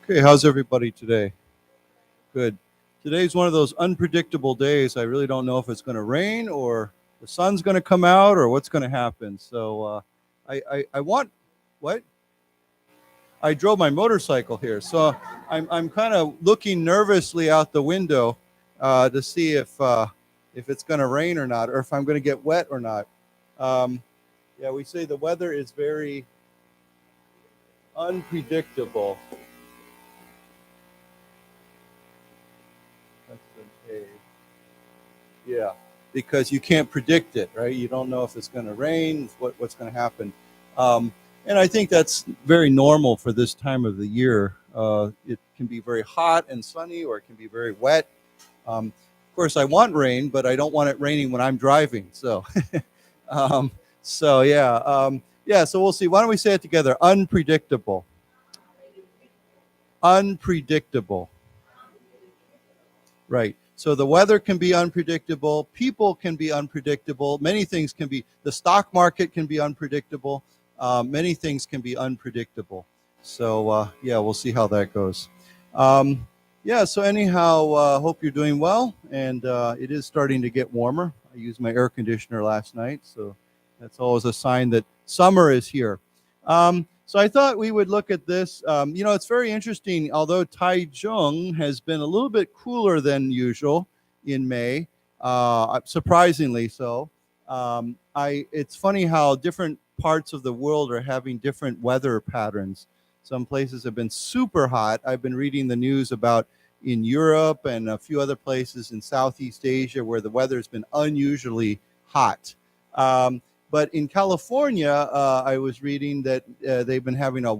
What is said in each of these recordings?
Okay, how's everybody today? Good. Today's one of those unpredictable days. I really don't know if it's going to rain or the sun's going to come out or what's going to happen. So I want, what? I drove my motorcycle here. So I'm kind of looking nervously out the window to see if it's going to rain or not, or if I'm going to get wet or not. Yeah, we say the weather is very unpredictable. Yeah, because you can't predict it, right? You don't know if it's going to rain, what's going to happen. And I think that's very normal for this time of the year. It can be very hot and sunny, or it can be very wet. Of course, I want rain, but I don't want it raining when I'm driving. So, so we'll see. Why don't we say it together? Unpredictable. Unpredictable. Right. So the weather can be unpredictable. People can be unpredictable. Many things can be. The stock market can be unpredictable. Many things can be unpredictable. So, we'll see how that goes. So anyhow, hope you're doing well. And it is starting to get warmer. I used my air conditioner last night, so that's always a sign that summer is here. So I thought we would look at this. It's very interesting. Although Taichung has been a little bit cooler than usual in May, surprisingly so. It's funny how different parts of the world are having different weather patterns. Some places have been super hot. I've been reading the news about in Europe and a few other places in Southeast Asia where the weather has been unusually hot. But in California, I was reading that they've been having a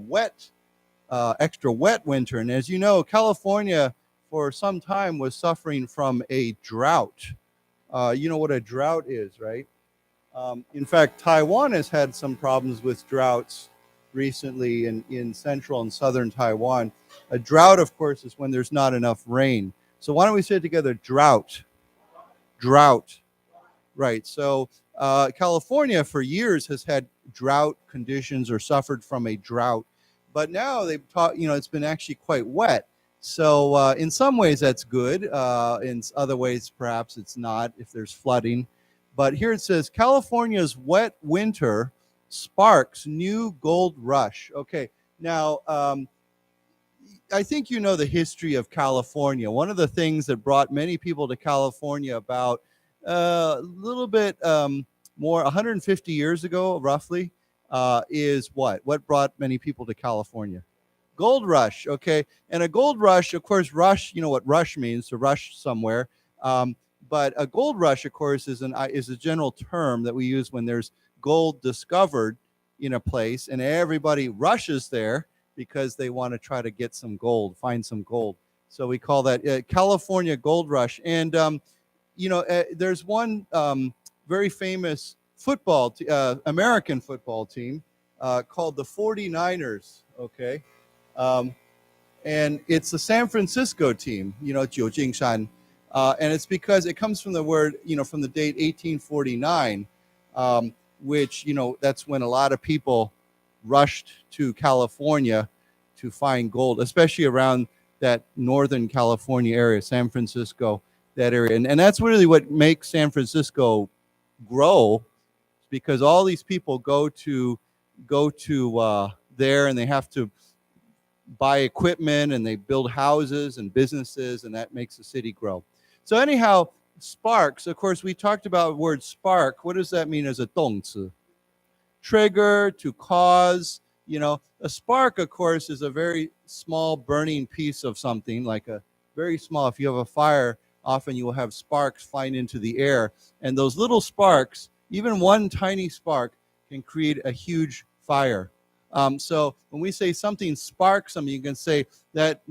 extra wet winter. And as you know, California for some time was suffering from a drought. You know what a drought is, right? In fact, Taiwan has had some problems with droughts recently in central and southern Taiwan. A drought, of course, is when there's not enough rain. So why don't we say it together? Drought. Drought. Right. So California for years has had drought conditions or suffered from a drought. But now they've taught, it's been actually quite wet. So in some ways that's good. In other ways, perhaps it's not if there's flooding. But here it says, California's wet winter sparks new gold rush. Okay, now I think you know the history of California. One of the things that brought many people to California about a little bit more, 150 years ago, roughly, is what? What brought many people to California? Gold rush, okay. And a gold rush, of course, rush, you know what rush means, to rush somewhere. But a gold rush, of course, is a general term that we use when there's gold discovered in a place and everybody rushes there because they want to try to get some gold, find some gold. So we call that California Gold Rush. And, there's one very famous American football team called the 49ers, okay? And it's the San Francisco team, 旧金山. And it's because it comes from the word, from the date 1849, which, that's when a lot of people rushed to California to find gold, especially around that Northern California area, San Francisco, that area. And that's really what makes San Francisco grow, because all these people go to there, and they have to buy equipment, and they build houses and businesses, and that makes the city grow. So anyhow, sparks, of course, we talked about the word spark. What does that mean as a 动词? Trigger, to cause. A spark, of course, is a very small burning piece of something, like a very small. If you have a fire, often you will have sparks flying into the air. And those little sparks, even one tiny spark, can create a huge fire. So when we say something sparks something, you can say that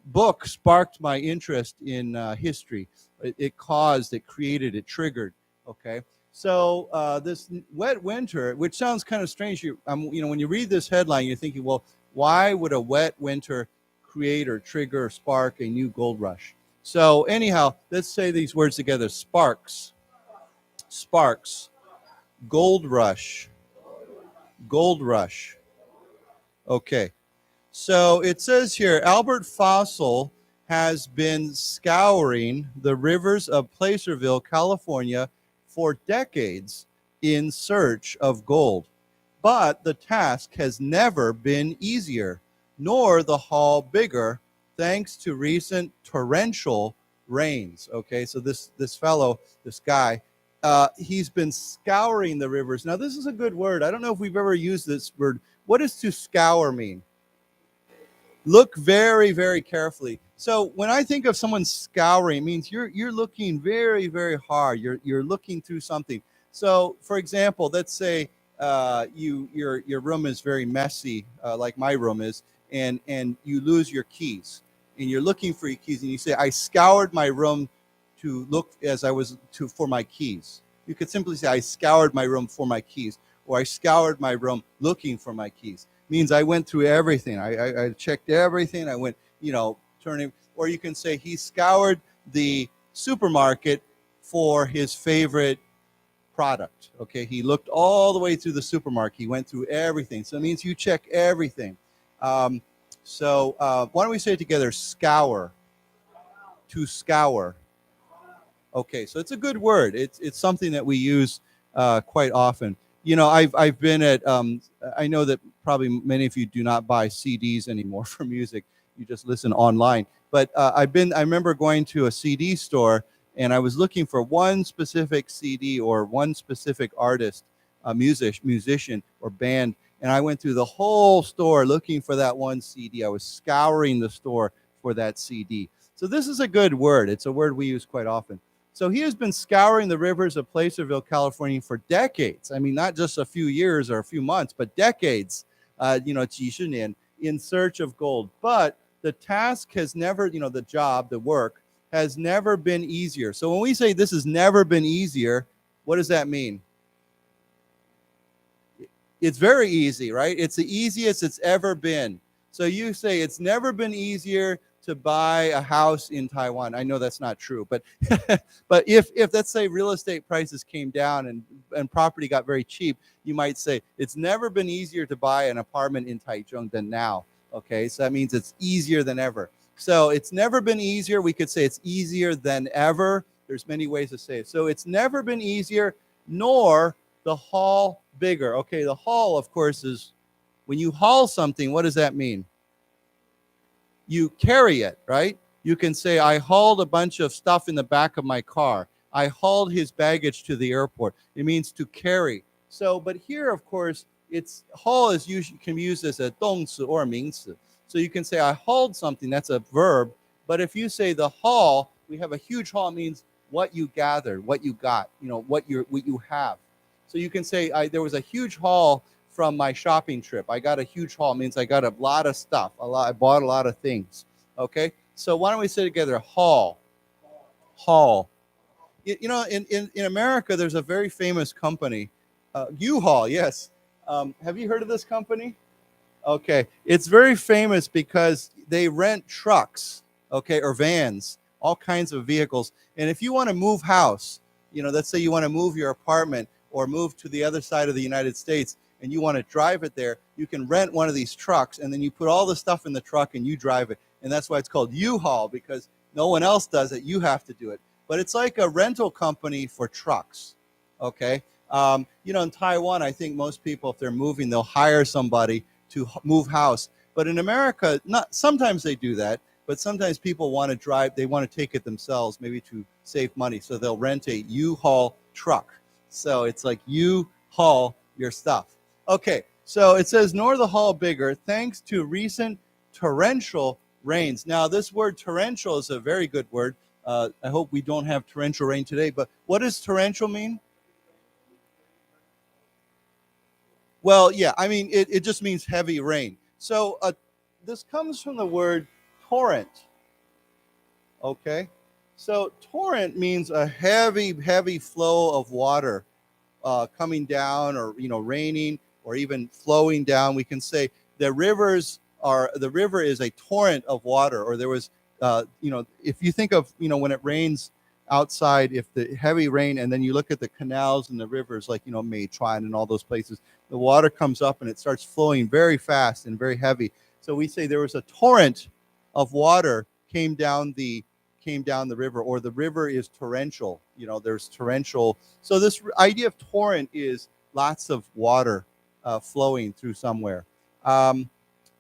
book sparked my interest in history. It created, it triggered. Okay. So this wet winter, which sounds kind of strange, when you read this headline, you're thinking, well, why would a wet winter create or trigger or spark a new gold rush? So anyhow, let's say these words together. Sparks. Sparks. Gold rush. Gold rush. Okay. So it says here, Albert Fossil has been scouring the rivers of Placerville, California for decades in search of gold. But the task has never been easier, nor the haul bigger, thanks to recent torrential rains. Okay, so this fellow, this guy, he's been scouring the rivers. Now, this is a good word. I don't know if we've ever used this word. What does to scour mean? Look very, very carefully. So when I think of someone scouring, it means you're looking very, very hard. You're looking through something. So, for example, let's say your room is very messy, like my room is, and you lose your keys, and you're looking for your keys, and you say, "I scoured my room to look for my keys." You could simply say, "I scoured my room for my keys," or "I scoured my room looking for my keys." Means I went through everything. I checked everything. I went, turning. Or you can say he scoured the supermarket for his favorite product. Okay, he looked all the way through the supermarket. He went through everything. So it means you check everything. So why don't we say it together? Scour. To scour. Okay, so it's a good word. It's something that we use quite often. I've been at. I know that probably many of you do not buy CDs anymore for music. You just listen online. But I remember going to a CD store, and I was looking for one specific CD or one specific artist, a musician or band, and I went through the whole store looking for that one CD. I was scouring the store for that CD. So this is a good word. It's a word we use quite often. So he has been scouring the rivers of Placerville, California for decades. I mean, not just a few years or a few months, but decades, 几十年, in search of gold. But the task has never, the job, the work, has never been easier. So when we say this has never been easier, what does that mean? It's very easy, right? It's the easiest it's ever been. So you say it's never been easier to buy a house in Taiwan. I know that's not true, but but if let's say real estate prices came down and property got very cheap, you might say it's never been easier to buy an apartment in Taichung than now. Okay, so that means it's easier than ever. So it's never been easier. We could say it's easier than ever. There's many ways to say it. So it's never been easier, nor the haul bigger. Okay, the haul, of course, is when you haul something, what does that mean? You carry it, right? You can say, I hauled a bunch of stuff in the back of my car. I hauled his baggage to the airport. It means to carry. So, but here, of course, it's haul is usually can be used as a 动词 or a 名词. So you can say, I hauled something, that's a verb. But if you say the haul, we have a huge haul, means what you gathered, what you got, what you have. So you can say, there was a huge haul from my shopping trip. I got a huge haul, means I got a lot of stuff. I bought a lot of things. Okay, so why don't we say together, haul, haul. In America, there's a very famous company, U-Haul. Yes, have you heard of this company? Okay, it's very famous because they rent trucks, okay, or vans, all kinds of vehicles. And if you want to move house, let's say you want to move your apartment or move to the other side of the United States, and you want to drive it there, you can rent one of these trucks, and then you put all the stuff in the truck and you drive it. And that's why it's called U-Haul, because no one else does it. You have to do it. But it's like a rental company for trucks, okay? In Taiwan, I think most people, if they're moving, they'll hire somebody to move house. But in America, sometimes they do that, but sometimes people want to drive, they want to take it themselves, maybe to save money. So they'll rent a U-Haul truck. So it's like you haul your stuff. Okay, so it says, nor the haul bigger, thanks to recent torrential rains. Now, this word torrential is a very good word. I hope we don't have torrential rain today, but what does torrential mean? Well, yeah, I mean, it just means heavy rain. So this comes from the word torrent, okay? So torrent means a heavy, heavy flow of water coming down, or, raining, or even flowing down. We can say the river is a torrent of water, or there was, if you think of, when it rains outside, if the heavy rain, and then you look at the canals and the rivers, like, Meituan and all those places, the water comes up and it starts flowing very fast and very heavy. So we say there was a torrent of water came down the river, or the river is torrential. There's torrential. So this idea of torrent is lots of water flowing through somewhere.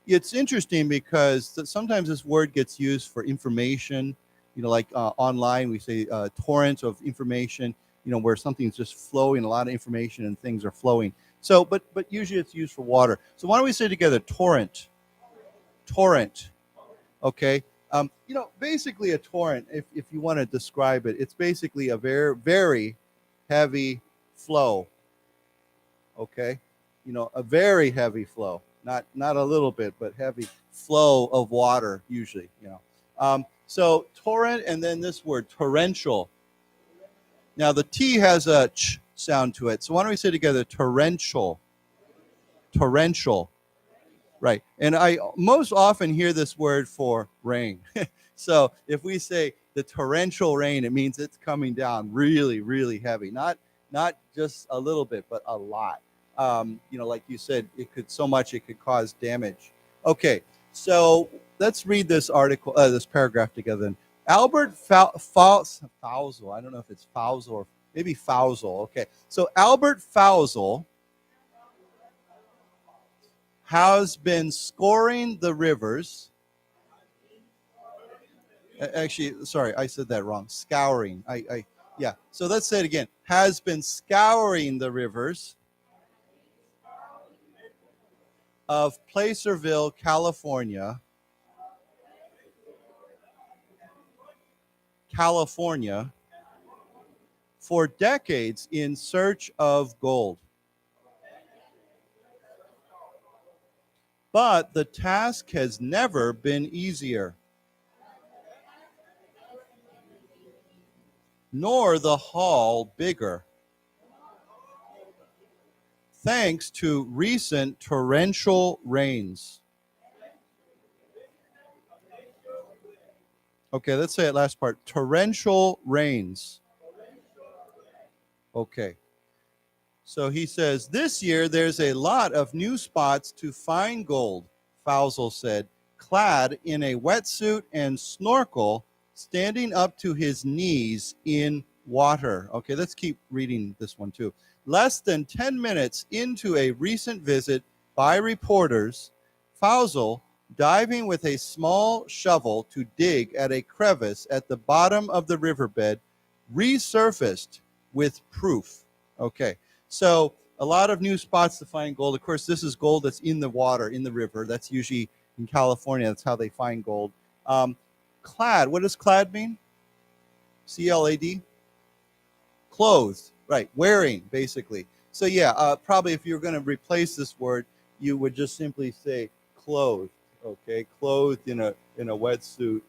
It's interesting because sometimes this word gets used for information. Like online, we say torrent of information. Where something's just flowing, a lot of information and things are flowing. So, but usually it's used for water. So why don't we say together, torrent, torrent. Okay. Basically a torrent, if you want to describe it, it's basically a very, very heavy flow. Okay. A very heavy flow, not a little bit, but heavy flow of water usually, So torrent, and then this word, torrential. Now the T has a ch sound to it. So why don't we say together, torrential, torrential. Right. And I most often hear this word for rain. So if we say the torrential rain, it means it's coming down really, really heavy. Not just a little bit, but a lot. Like you said, it could cause damage. Okay. So let's read this article, this paragraph together. Albert Fausel, I don't know if it's Fausel or maybe Fausel. Okay. So Albert Fausel has been scoring the rivers. Actually, sorry, I said that wrong. Scouring. Yeah. So let's say it again. Has been scouring the rivers of Placerville, California, for decades in search of gold. But the task has never been easier, nor the haul bigger, thanks to recent torrential rains. Okay, let's say it last part. Torrential rains. Okay. So he says, this year there's a lot of new spots to find gold, Fausel said, clad in a wetsuit and snorkel, standing up to his knees in water. Okay, let's keep reading this one too. Less than 10 minutes into a recent visit by reporters, Fausel, diving with a small shovel to dig at a crevice at the bottom of the riverbed, resurfaced with proof. Okay. So a lot of new spots to find gold. Of course, this is gold that's in the water, in the river. That's usually in California. That's how they find gold. Clad. What does clad mean? C-L-A-D? Clothed. Right. Wearing, basically. So yeah, probably if you're going to replace this word, you would just simply say clothed. Okay. Clothed in a wetsuit.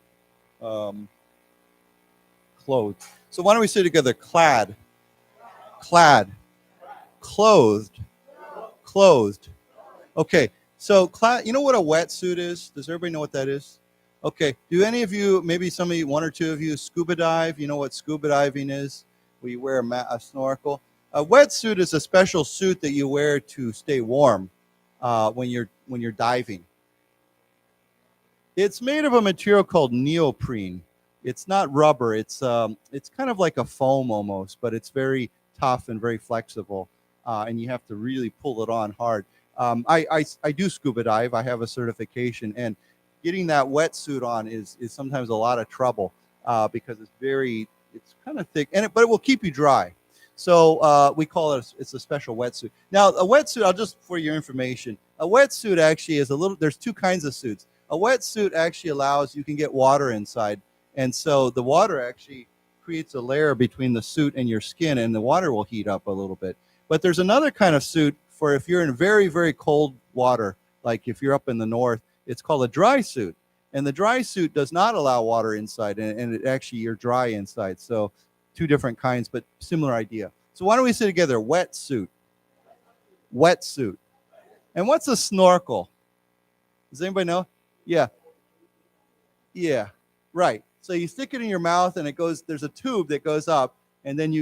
Clothed. So why don't we say together clad? Clad. Clothed. Okay, so you know what a wetsuit is? Does everybody know what that is? Okay, do any of you, maybe some of you, one or two of you, scuba dive? You know what scuba diving is? Where you wear a snorkel. A wetsuit is a special suit that you wear to stay warm when you're diving. It's made of a material called neoprene. It's not rubber. It's kind of like a foam almost, but it's very tough and very flexible. And you have to really pull it on hard. I do scuba dive. I have a certification, and getting that wetsuit on is sometimes a lot of trouble because it's kind of thick, but it will keep you dry. So we call it it's a special wetsuit. Now a wetsuit, for your information, a wetsuit actually is there's two kinds of suits. A wetsuit actually you can get water inside, and so the water actually creates a layer between the suit and your skin, and the water will heat up a little bit. But there's another kind of suit for if you're in very, very cold water, like if you're up in the north, it's called a dry suit. And the dry suit does not allow water inside, and it actually you're dry inside. So two different kinds, but similar idea. So why don't we say together, wetsuit. Wetsuit. And what's a snorkel? Does anybody know? Yeah, right. So you stick it in your mouth, and there's a tube that goes up, and then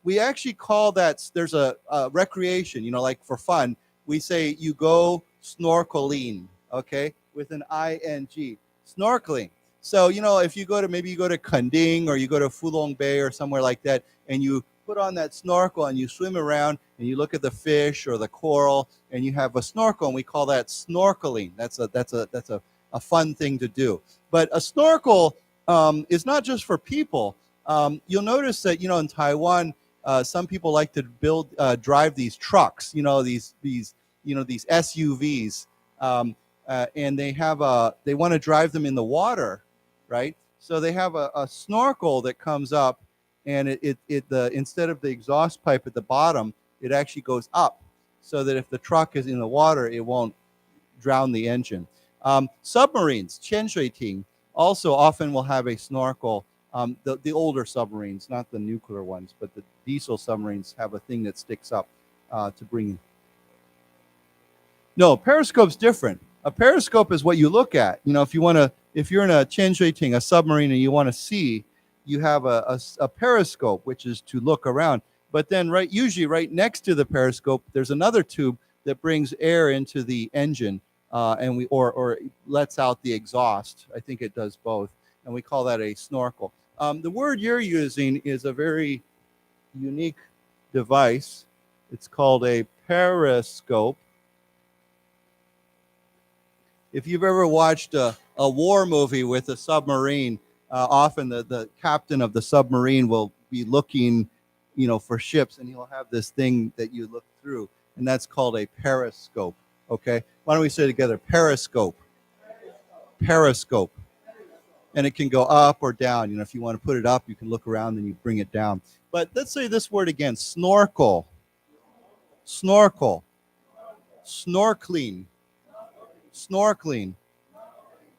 we actually call that, there's a recreation, like for fun, we say you go snorkeling, okay? with an ing, snorkeling. So, if you maybe you go to Kending or you go to Fulong Bay or somewhere like that, and you put on that snorkel and you swim around and you look at the fish or the coral and you have a snorkel, and we call that snorkeling. That's a fun thing to do. But a snorkel is not just for people. You'll notice that, in Taiwan, some people like to drive these trucks, these SUVs, and they want to drive them in the water, right? So they have a snorkel that comes up, and instead of the exhaust pipe at the bottom, it actually goes up, so that if the truck is in the water, it won't drown the engine. Submarines, 潜水艇, also often will have a snorkel. The older submarines, not the nuclear ones, but the diesel submarines have a thing that sticks up to bring. No, periscope's different. A periscope is what you look at. If you're in a 潜水艇, a submarine, and you want to see, you have a periscope, which is to look around. But then usually right next to the periscope, there's another tube that brings air into the engine, or lets out the exhaust. I think it does both, and we call that a snorkel. The word you're using is a very unique device. It's called a periscope. If you've ever watched a war movie with a submarine, often the captain of the submarine will be looking, for ships, and he'll have this thing that you look through, and that's called a periscope. Okay, why don't we say together, periscope, periscope. And it can go up or down. If you want to put it up, you can look around and you bring it down. But let's say this word again, snorkel, snorkel, snorkeling, snorkeling.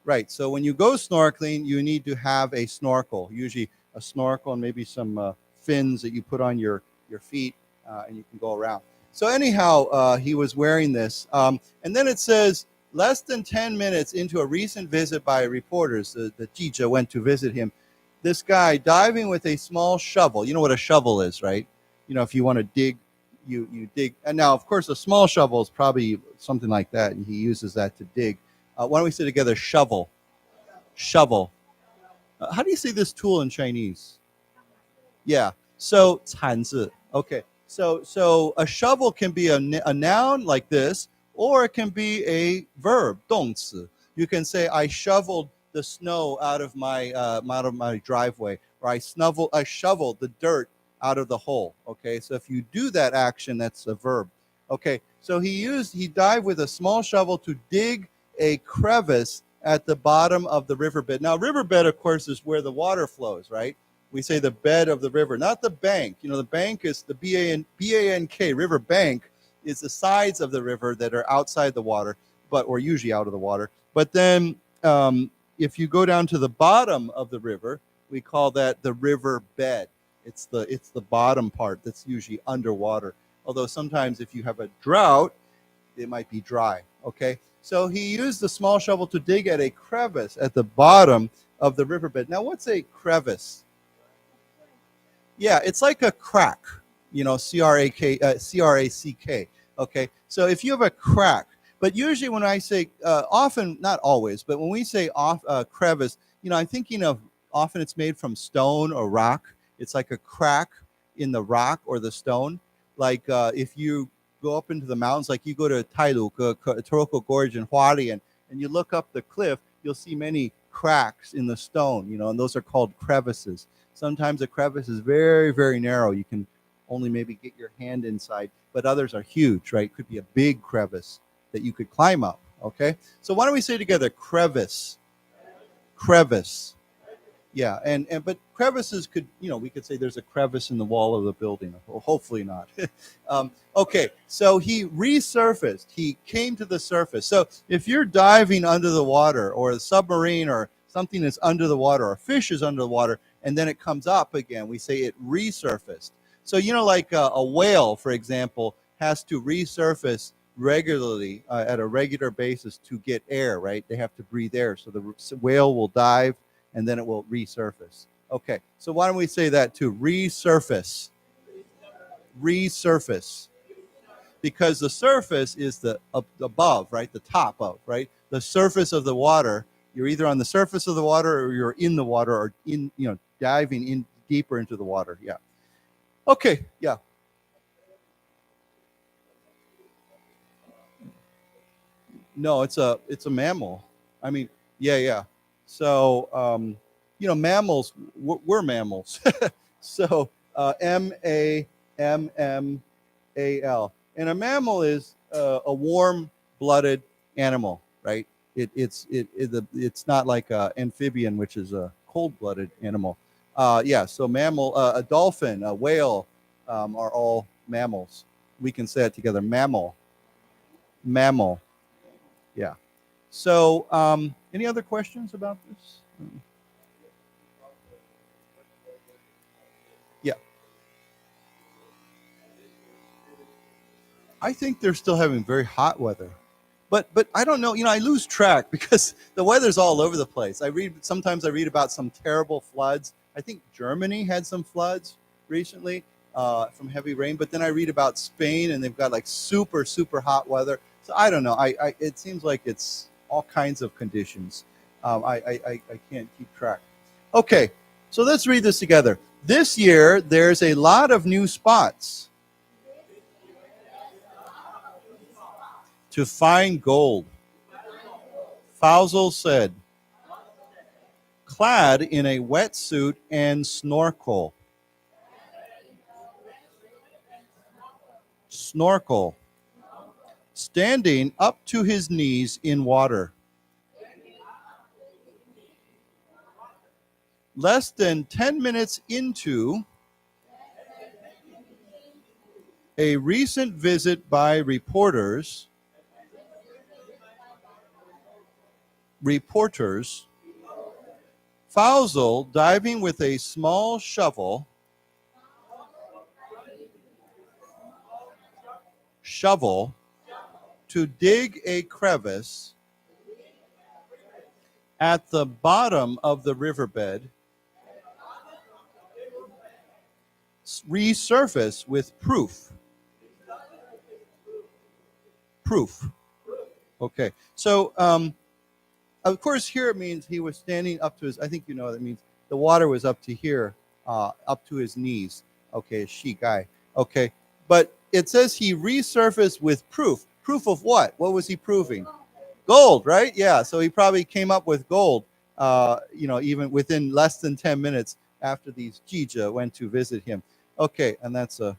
Right, so when you go snorkeling, you need to have a snorkel, usually a snorkel and maybe some fins that you put on your feet, and you can go around. So anyhow, he was wearing this. And then it says, less than 10 minutes into a recent visit by reporters, the Jija went to visit him, this guy diving with a small shovel. You know what a shovel is, right? If you want to dig, you dig. And now, of course, a small shovel is probably something like that, and he uses that to dig. Why don't we say together, shovel, shovel. How do you say this tool in Chinese? Yeah, so 铲子. Okay, so a shovel can be a noun like this, or it can be a verb, 动词. You can say, I shoveled the snow out of my driveway, or I shoveled the dirt out of the hole. Okay, so if you do that action, that's a verb. Okay, so he dived with a small shovel to dig a crevice at the bottom of the riverbed. Now, riverbed, of course, is where the water flows, right? We say the bed of the river, not the bank. The bank is the B-A-N-K, river bank, is the sides of the river that are outside the water, or usually out of the water. But then if you go down to the bottom of the river, we call that the river bed. It's the bottom part that's usually underwater. Although sometimes if you have a drought, it might be dry, okay? So he used the small shovel to dig at a crevice at the bottom of the riverbed. Now, what's a crevice? Yeah, it's like a crack, C-R-A-C-K, okay? So if you have a crack, but usually when I say, often, not always, but when we say crevice, I'm thinking of often it's made from stone or rock. It's like a crack in the rock or the stone. Like if you go up into the mountains, like you go to Tailu, Taroko Gorge in Hualien, and you look up the cliff, you'll see many cracks in the stone, and those are called crevices. Sometimes a crevice is very, very narrow. You can only maybe get your hand inside, but others are huge, right? It could be a big crevice that you could climb up, okay? So why don't we say together, crevice, crevice. Yeah, but crevices could, we could say there's a crevice in the wall of the building. Well, hopefully not. Okay, so he resurfaced. He came to the surface. So if you're diving under the water, or a submarine, or something that's under the water, or a fish is under the water, and then it comes up again, we say it resurfaced. So, like a whale, for example, has to resurface regularly at a regular basis to get air, right? They have to breathe air. So the whale will dive, and then it will resurface. Okay, so why don't we say that too? Resurface. Resurface. because the surface is the above, right? The top of, right? The surface of the water. You're either on the surface of the water or you're in the water or diving in deeper into the water. Yeah. Okay. Yeah. No, it's a mammal. I mean, yeah. So, mammals, we're mammals. So, MAMMAL. And a mammal is a warm-blooded animal, right? It's not like an amphibian, which is a cold-blooded animal. So mammal, a dolphin, a whale are all mammals. We can say it together, mammal. Yeah. So any other questions about this? Yeah. I think they're still having very hot weather. But I don't know, I lose track because the weather's all over the place. Sometimes I read about some terrible floods. I think Germany had some floods recently from heavy rain, but then I read about Spain and they've got like super, super hot weather. So I don't know. It seems like it's all kinds of conditions. I can't keep track. Okay, so let's read this together. This year, there's a lot of new spots to find gold. Fausel said, clad in a wetsuit and snorkel. Snorkel. Standing up to his knees in water. Less than 10 minutes into a recent visit by reporters, Fausel diving with a small shovel, to dig a crevice at the bottom of the riverbed, resurface with proof. Okay, so of course here it means he was standing up to his, I think that means the water was up to here, up to his knees. Okay, she guy. Okay, but it says he resurfaced with proof. Proof of what? What was he proving? Gold, right? Yeah, so he probably came up with gold, even within less than 10 minutes after these Jija went to visit him. Okay, and that's a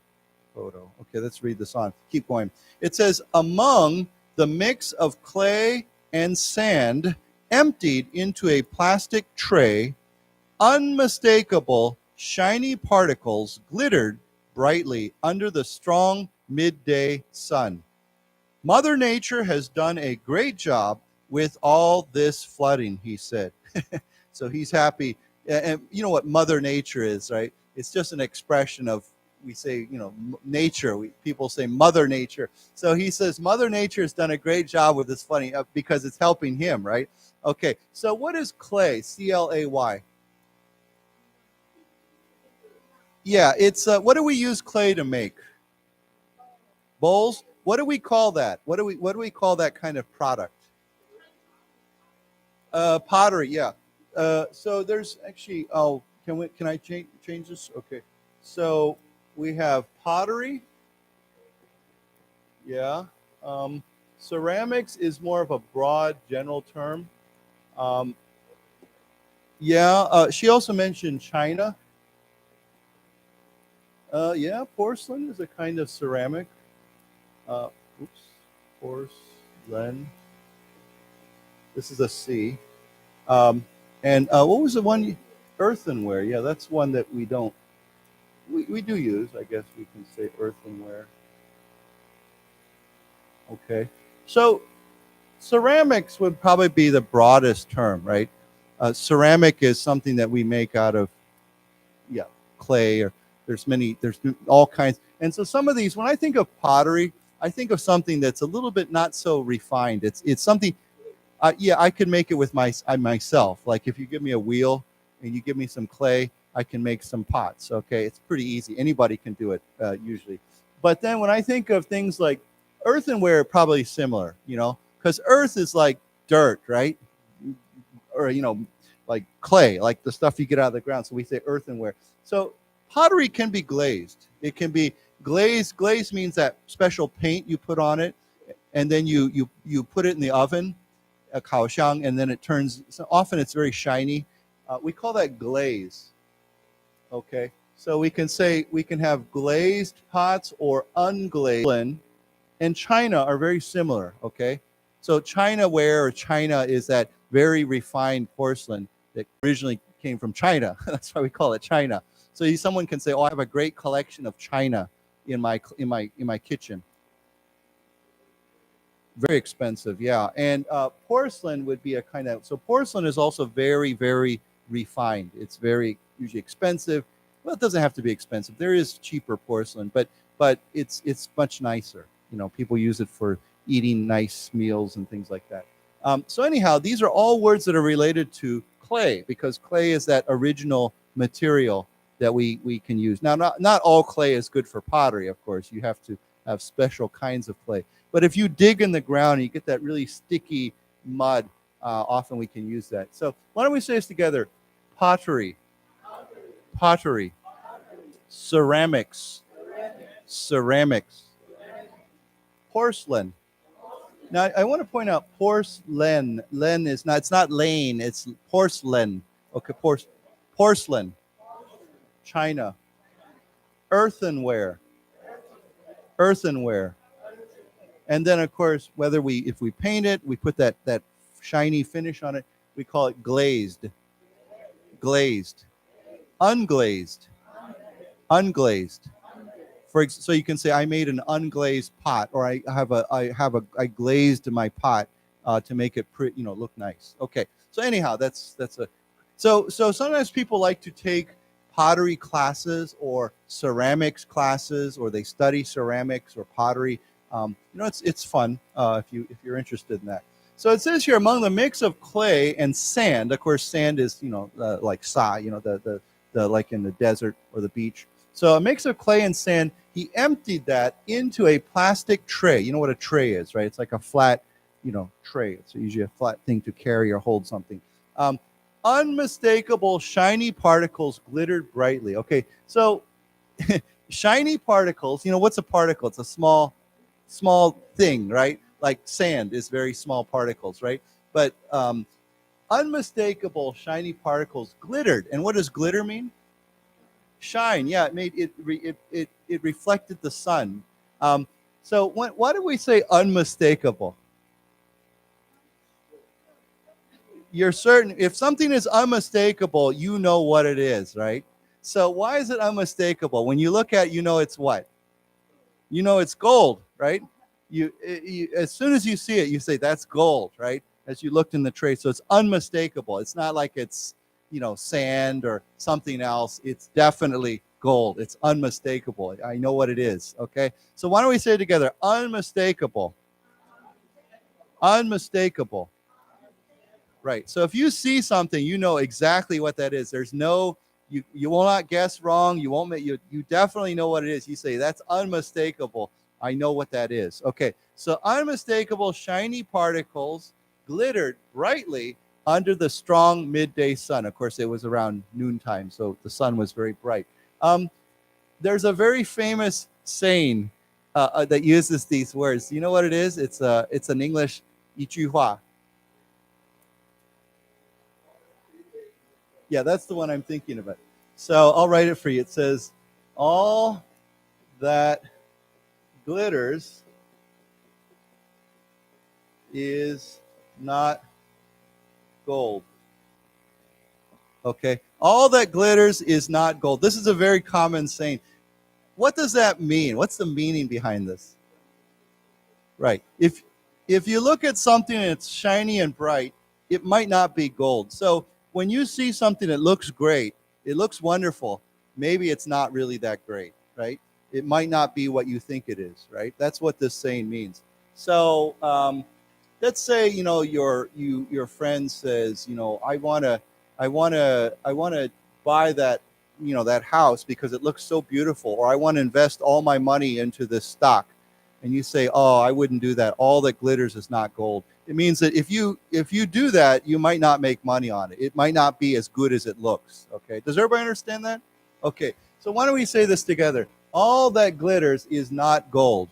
photo. Okay, let's read this on. Keep going. It says, among the mix of clay and sand emptied into a plastic tray, unmistakable shiny particles glittered brightly under the strong midday sun. Mother Nature has done a great job with all this flooding, he said. So he's happy. And you know what Mother Nature is, right? It's just an expression of, we say, nature. People say Mother Nature. So he says Mother Nature has done a great job with this flooding because it's helping him, right? Okay, so what is clay? C-L-A-Y. Yeah, it's what do we use clay to make? Bowls? What do we call that? What do we call that kind of product? Pottery, yeah. So there's actually, can I change this? Okay. So we have pottery. Yeah. Ceramics is more of a broad general term. She also mentioned China. Porcelain is a kind of ceramic. Porcelain. This is a C. And what was the one? Earthenware. Yeah, that's one that we don't. We do use. I guess we can say earthenware. Okay. So ceramics would probably be the broadest term, right? Ceramic is something that we make out of, clay, or there's all kinds. And so some of these, when I think of pottery, I think of something that's a little bit not so refined. It's something, I could make it with myself. Like if you give me a wheel and you give me some clay, I can make some pots. Okay, it's pretty easy. Anybody can do it usually. But then when I think of things like earthenware probably similar, because earth is like dirt, right? Or, like clay, like the stuff you get out of the ground. So we say earthenware. So pottery can be glazed. It can be glazed. Glaze means that special paint you put on it, and then you put it in the oven, a kaoxiang, and then it turns, so often it's very shiny. We call that glaze. Okay, so we can have glazed pots or unglazed. And China are very similar. Okay, so China ware or China is that very refined porcelain that originally came from China. That's why we call it China. So someone can say, "Oh, I have a great collection of China in my kitchen." Very expensive, yeah. And porcelain would be a kind of, so porcelain is also very, very refined. It's very usually expensive. Well, it doesn't have to be expensive. There is cheaper porcelain, but it's much nicer. People use it for eating nice meals and things like that. So anyhow, these are all words that are related to clay, because clay is that original material that we can use. Now, not all clay is good for pottery, of course. You have to have special kinds of clay. But if you dig in the ground and you get that really sticky mud, often we can use that. So why don't we say this together? Pottery. Pottery. Ceramics. Ceramics. Porcelain. Now, I want to point out porcelain. Len is not, it's not lane, it's porcelain. Okay, porcelain. China. Earthenware. Earthenware. And then, of course, if we paint it, we put that shiny finish on it, we call it glazed. Glazed. Unglazed. Unglazed. So you can say, I made an unglazed pot, or I glazed my pot to make it look nice. Okay. So anyhow, so sometimes people like to take pottery classes or ceramics classes, or they study ceramics or pottery. It's fun if you're interested in that. So it says here, among the mix of clay and sand. Of course, sand is like sa, the like in the desert or the beach. So a mix of clay and sand. He emptied that into a plastic tray. You know what a tray is, right? It's like a flat, tray. It's usually a flat thing to carry or hold something. Unmistakable shiny particles glittered brightly. Okay, so shiny particles. What's a particle? It's a small thing, right? Like sand is very small particles, right? But unmistakable shiny particles glittered. And what does glitter mean? Shine. Yeah, it reflected the sun. So why do we say unmistakable? You're certain. If something is unmistakable, you know what it is, right? So why is it unmistakable? When you look at it, it's what? It's gold, right? You as soon as you see it, you say that's gold, right? As you looked in the tray. So it's unmistakable. It's not like it's sand or something else. It's definitely gold. It's unmistakable. I know what it is. Okay. So why don't we say it together? Unmistakable. Unmistakable. Right. So if you see something, you know exactly what that is. There's no, you will not guess wrong. You won't make, you definitely know what it is. You say, that's unmistakable. I know what that is. Okay. So unmistakable shiny particles glittered brightly under the strong midday sun. Of course, it was around noontime, so the sun was very bright. There's a very famous saying that uses these words. You know what it is? It's an English 一句话. Yeah, that's the one I'm thinking about. So I'll write it for you. It says, all that glitters is not gold. Okay. All that glitters is not gold. This is a very common saying. What does that mean? What's the meaning behind this? Right. If you look at something and it's shiny and bright, it might not be gold. So when you see something that looks great, it looks wonderful, maybe it's not really that great, right? It might not be what you think it is, right? That's what this saying means. So let's say your friend says, I wanna buy that that house because it looks so beautiful, or I want to invest all my money into this stock. and you say, oh, I wouldn't do that. All that glitters is not gold. It means that if you do that, you might not make money on it. It might not be as good as it looks. Okay. Does everybody understand that? Okay. So why don't we say this together? All that glitters is not gold.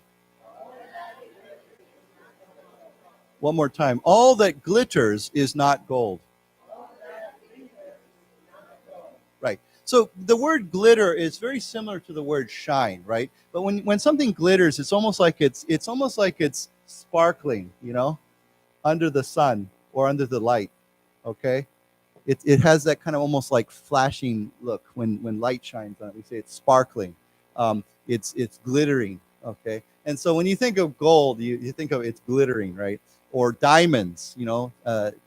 One more time. All that glitters is not gold. Right. So the word glitter is very similar to the word shine, right? But when something glitters, it's almost like it's sparkling, you know, under the sun or under the light. Okay. It has that kind of almost like flashing look when light shines on it. We say it's sparkling. It's glittering. Okay. And so when you think of gold, you think of it's glittering, right? Or diamonds, you know,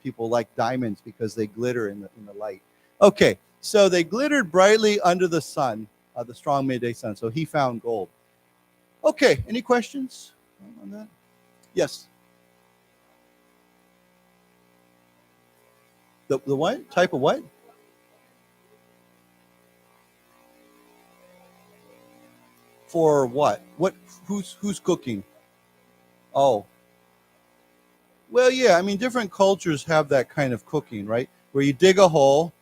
people like diamonds because they glitter in the light. Okay, so they glittered brightly under the sun, the strong midday sun. So he found gold. Okay, any questions on that? Yes. The what? Type of what? For what? What? Who's cooking? Oh. Well, yeah, I mean, different cultures have that kind of cooking, right? Where you dig a hole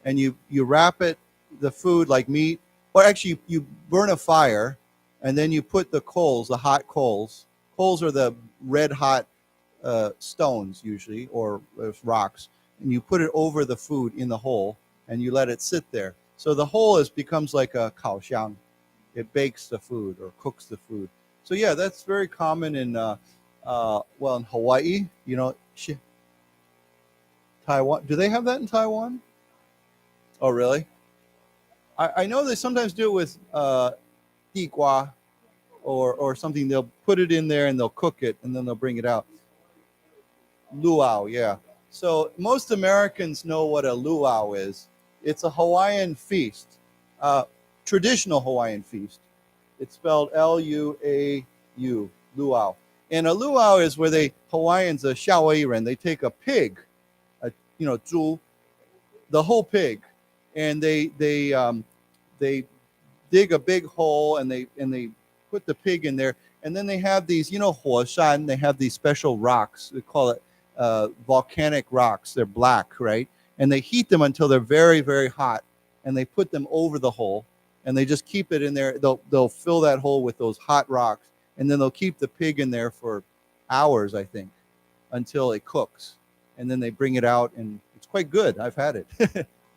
and you wrap it, the food like meat, or actually you burn a fire and then you put the coals, the hot coals. Coals are the red hot stones usually, or rocks, and you put it over the food in the hole and you let it sit there. So the hole becomes like a 烤箱. It bakes the food or cooks the food. So yeah, that's very common in well, in Hawaii, you know, Taiwan. Do they have that in Taiwan? Oh, really? I know they sometimes do it with tikwa or something. They'll put it in there and they'll cook it and then they'll bring it out. Luau, yeah. So most Americans know what a luau is. It's a Hawaiian feast, traditional Hawaiian feast. It's spelled L-U-A-U, luau. And a luau is where Hawaiians, a Xiaoyiren, they take a pig, you know, 猪, the whole pig, and they dig a big hole and they put the pig in there, and then they have these, you know, 火山, they have these special rocks. We call it volcanic rocks. They're black, right? And they heat them until they're very, very hot, and they put them over the hole, and they just keep it in there. They'll fill that hole with those hot rocks. And then they'll keep the pig in there for hours, I think, until it cooks. And then they bring it out, and it's quite good. I've had it.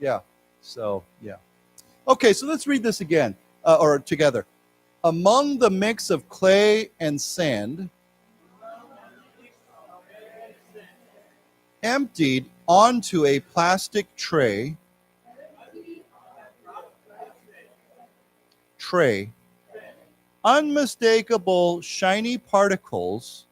Yeah. So, yeah. Okay, so let's read this again, or together. Among the mix of clay and sand, emptied onto a plastic tray, unmistakable shiny particles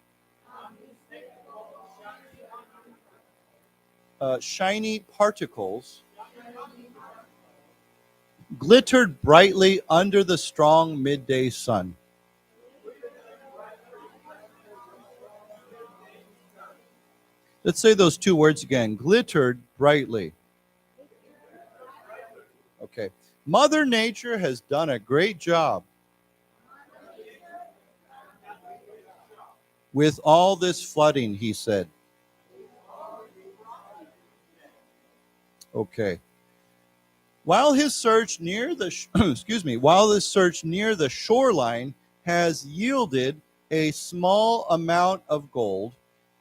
glittered brightly under the strong midday sun. Let's say those two words again. Glittered brightly. Okay. Mother Nature has done a great job with all this flooding, he said. Okay. While his search near the shoreline has yielded a small amount of gold,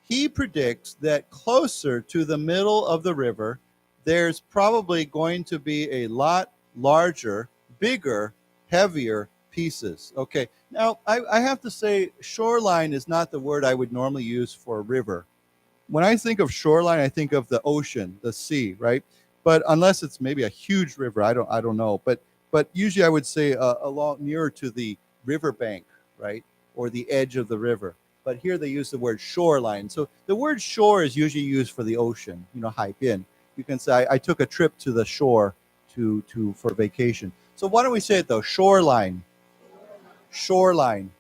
he predicts that closer to the middle of the river, there's probably going to be a lot larger, bigger, heavier pieces. Okay. Now, I have to say, shoreline is not the word I would normally use for a river. When I think of shoreline, I think of the ocean, the sea, right? But unless it's maybe a huge river, I don't know. But usually I would say along nearer to the riverbank, right, or the edge of the river. But here they use the word shoreline. So the word shore is usually used for the ocean. You know, 海边. You can say I took a trip to the shore for vacation. So why don't we say it though? Shoreline. Shoreline.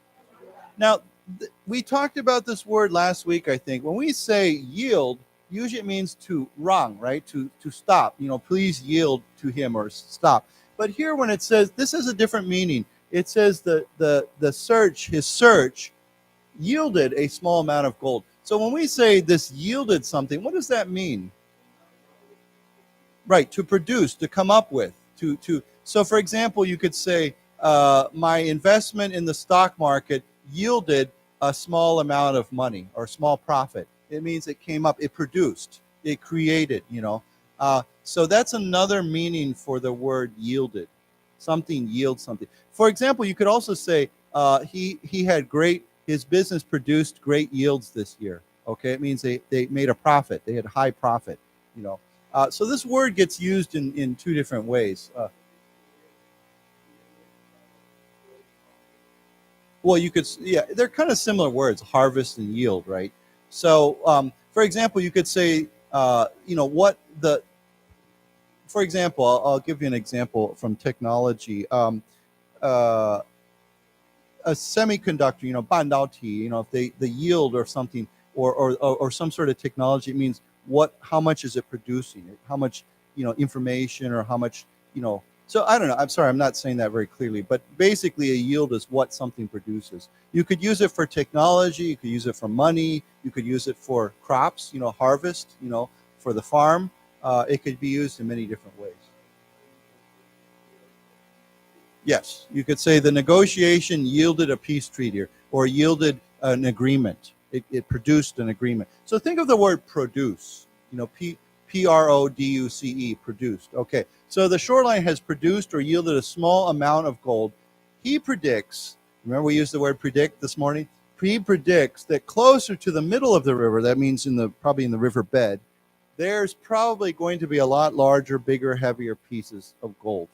Now, we talked about this word last week, I think. When we say yield, usually it means to rang, right? To stop. You know, please yield to him or stop. But here when it says, this has a different meaning. It says the search, his search yielded a small amount of gold. So when we say this yielded something, what does that mean? Right, to produce, to come up with, so for example, you could say, my investment in the stock market yielded a small amount of money or small profit. It means it came up, it produced, it created, so that's another meaning for the word yielded. Something yields something. For example, you could also say, his business produced great yields this year. Okay, it means they made a profit. They had high profit, so this word gets used in two different ways. Well, you could, they're kind of similar words, harvest and yield, right? So, for example, you could say, for example, I'll give you an example from technology. A semiconductor, 半导体, if the yield or something, or some sort of technology, it means how much is it producing? How much, information, or how much, So I don't know. I'm sorry, I'm not saying that very clearly, but basically a yield is what something produces. You could use it for technology, you could use it for money, you could use it for crops, harvest, for the farm. It could be used in many different ways. Yes, you could say the negotiation yielded a peace treaty or yielded an agreement. It produced an agreement. So think of the word produce, P-R-O-D-U-C-E, produced. Okay, so the shoreline has produced or yielded a small amount of gold. He predicts, remember we used the word predict this morning? He predicts that closer to the middle of the river, that means probably in the river bed, there's probably going to be a lot larger, bigger, heavier pieces of gold.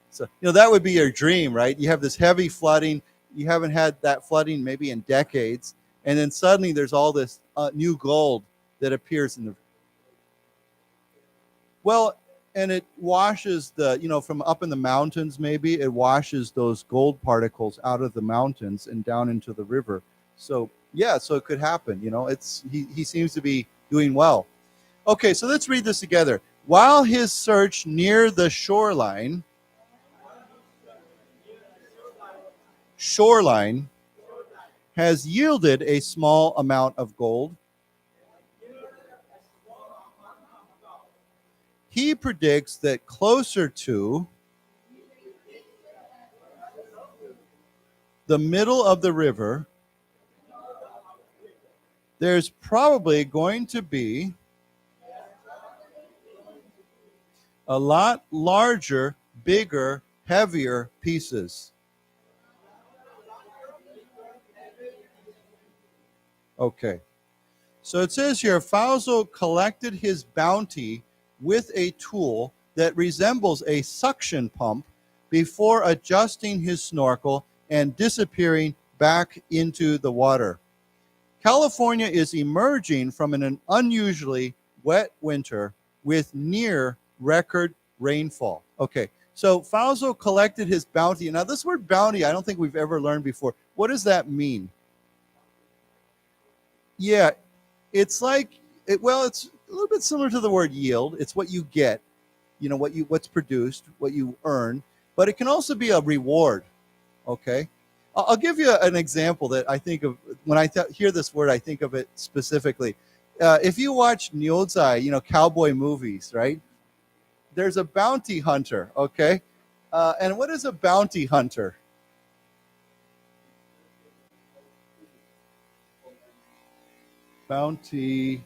So, that would be your dream, right? You have this heavy flooding. You haven't had that flooding maybe in decades. And then suddenly there's all this new gold that appears in the... Well, and it washes from up in the mountains, maybe it washes those gold particles out of the mountains and down into the river. So, so it could happen. He seems to be doing well. Okay, so let's read this together. While his search near the shoreline has yielded a small amount of gold, he predicts that closer to the middle of the river, there's probably going to be a lot larger, bigger, heavier pieces. Okay. So it says here, Fausto collected his bounty with a tool that resembles a suction pump before adjusting his snorkel and disappearing back into the water. California is emerging from an unusually wet winter with near record rainfall. Okay, so Fausto collected his bounty. Now this word bounty, I don't think we've ever learned before. What does that mean? Yeah, it's like, it's a little bit similar to the word yield. It's what you get, what's produced, what you earn, but it can also be a reward. Okay, I'll give you an example that I think of when I hear this word. I think of it specifically. If you watch Niozai, cowboy movies, right? There's a bounty hunter. Okay, and what is a bounty hunter? Bounty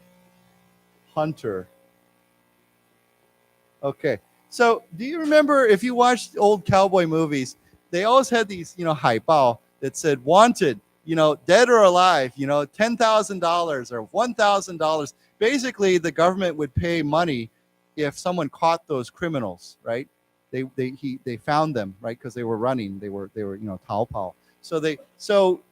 hunter. Okay, so do you remember if you watched old cowboy movies, they always had these, 海报 that said wanted, dead or alive, $10,000 or $1,000. Basically, the government would pay money if someone caught those criminals, right? They found them, right? Because they were running, they were 逃跑. So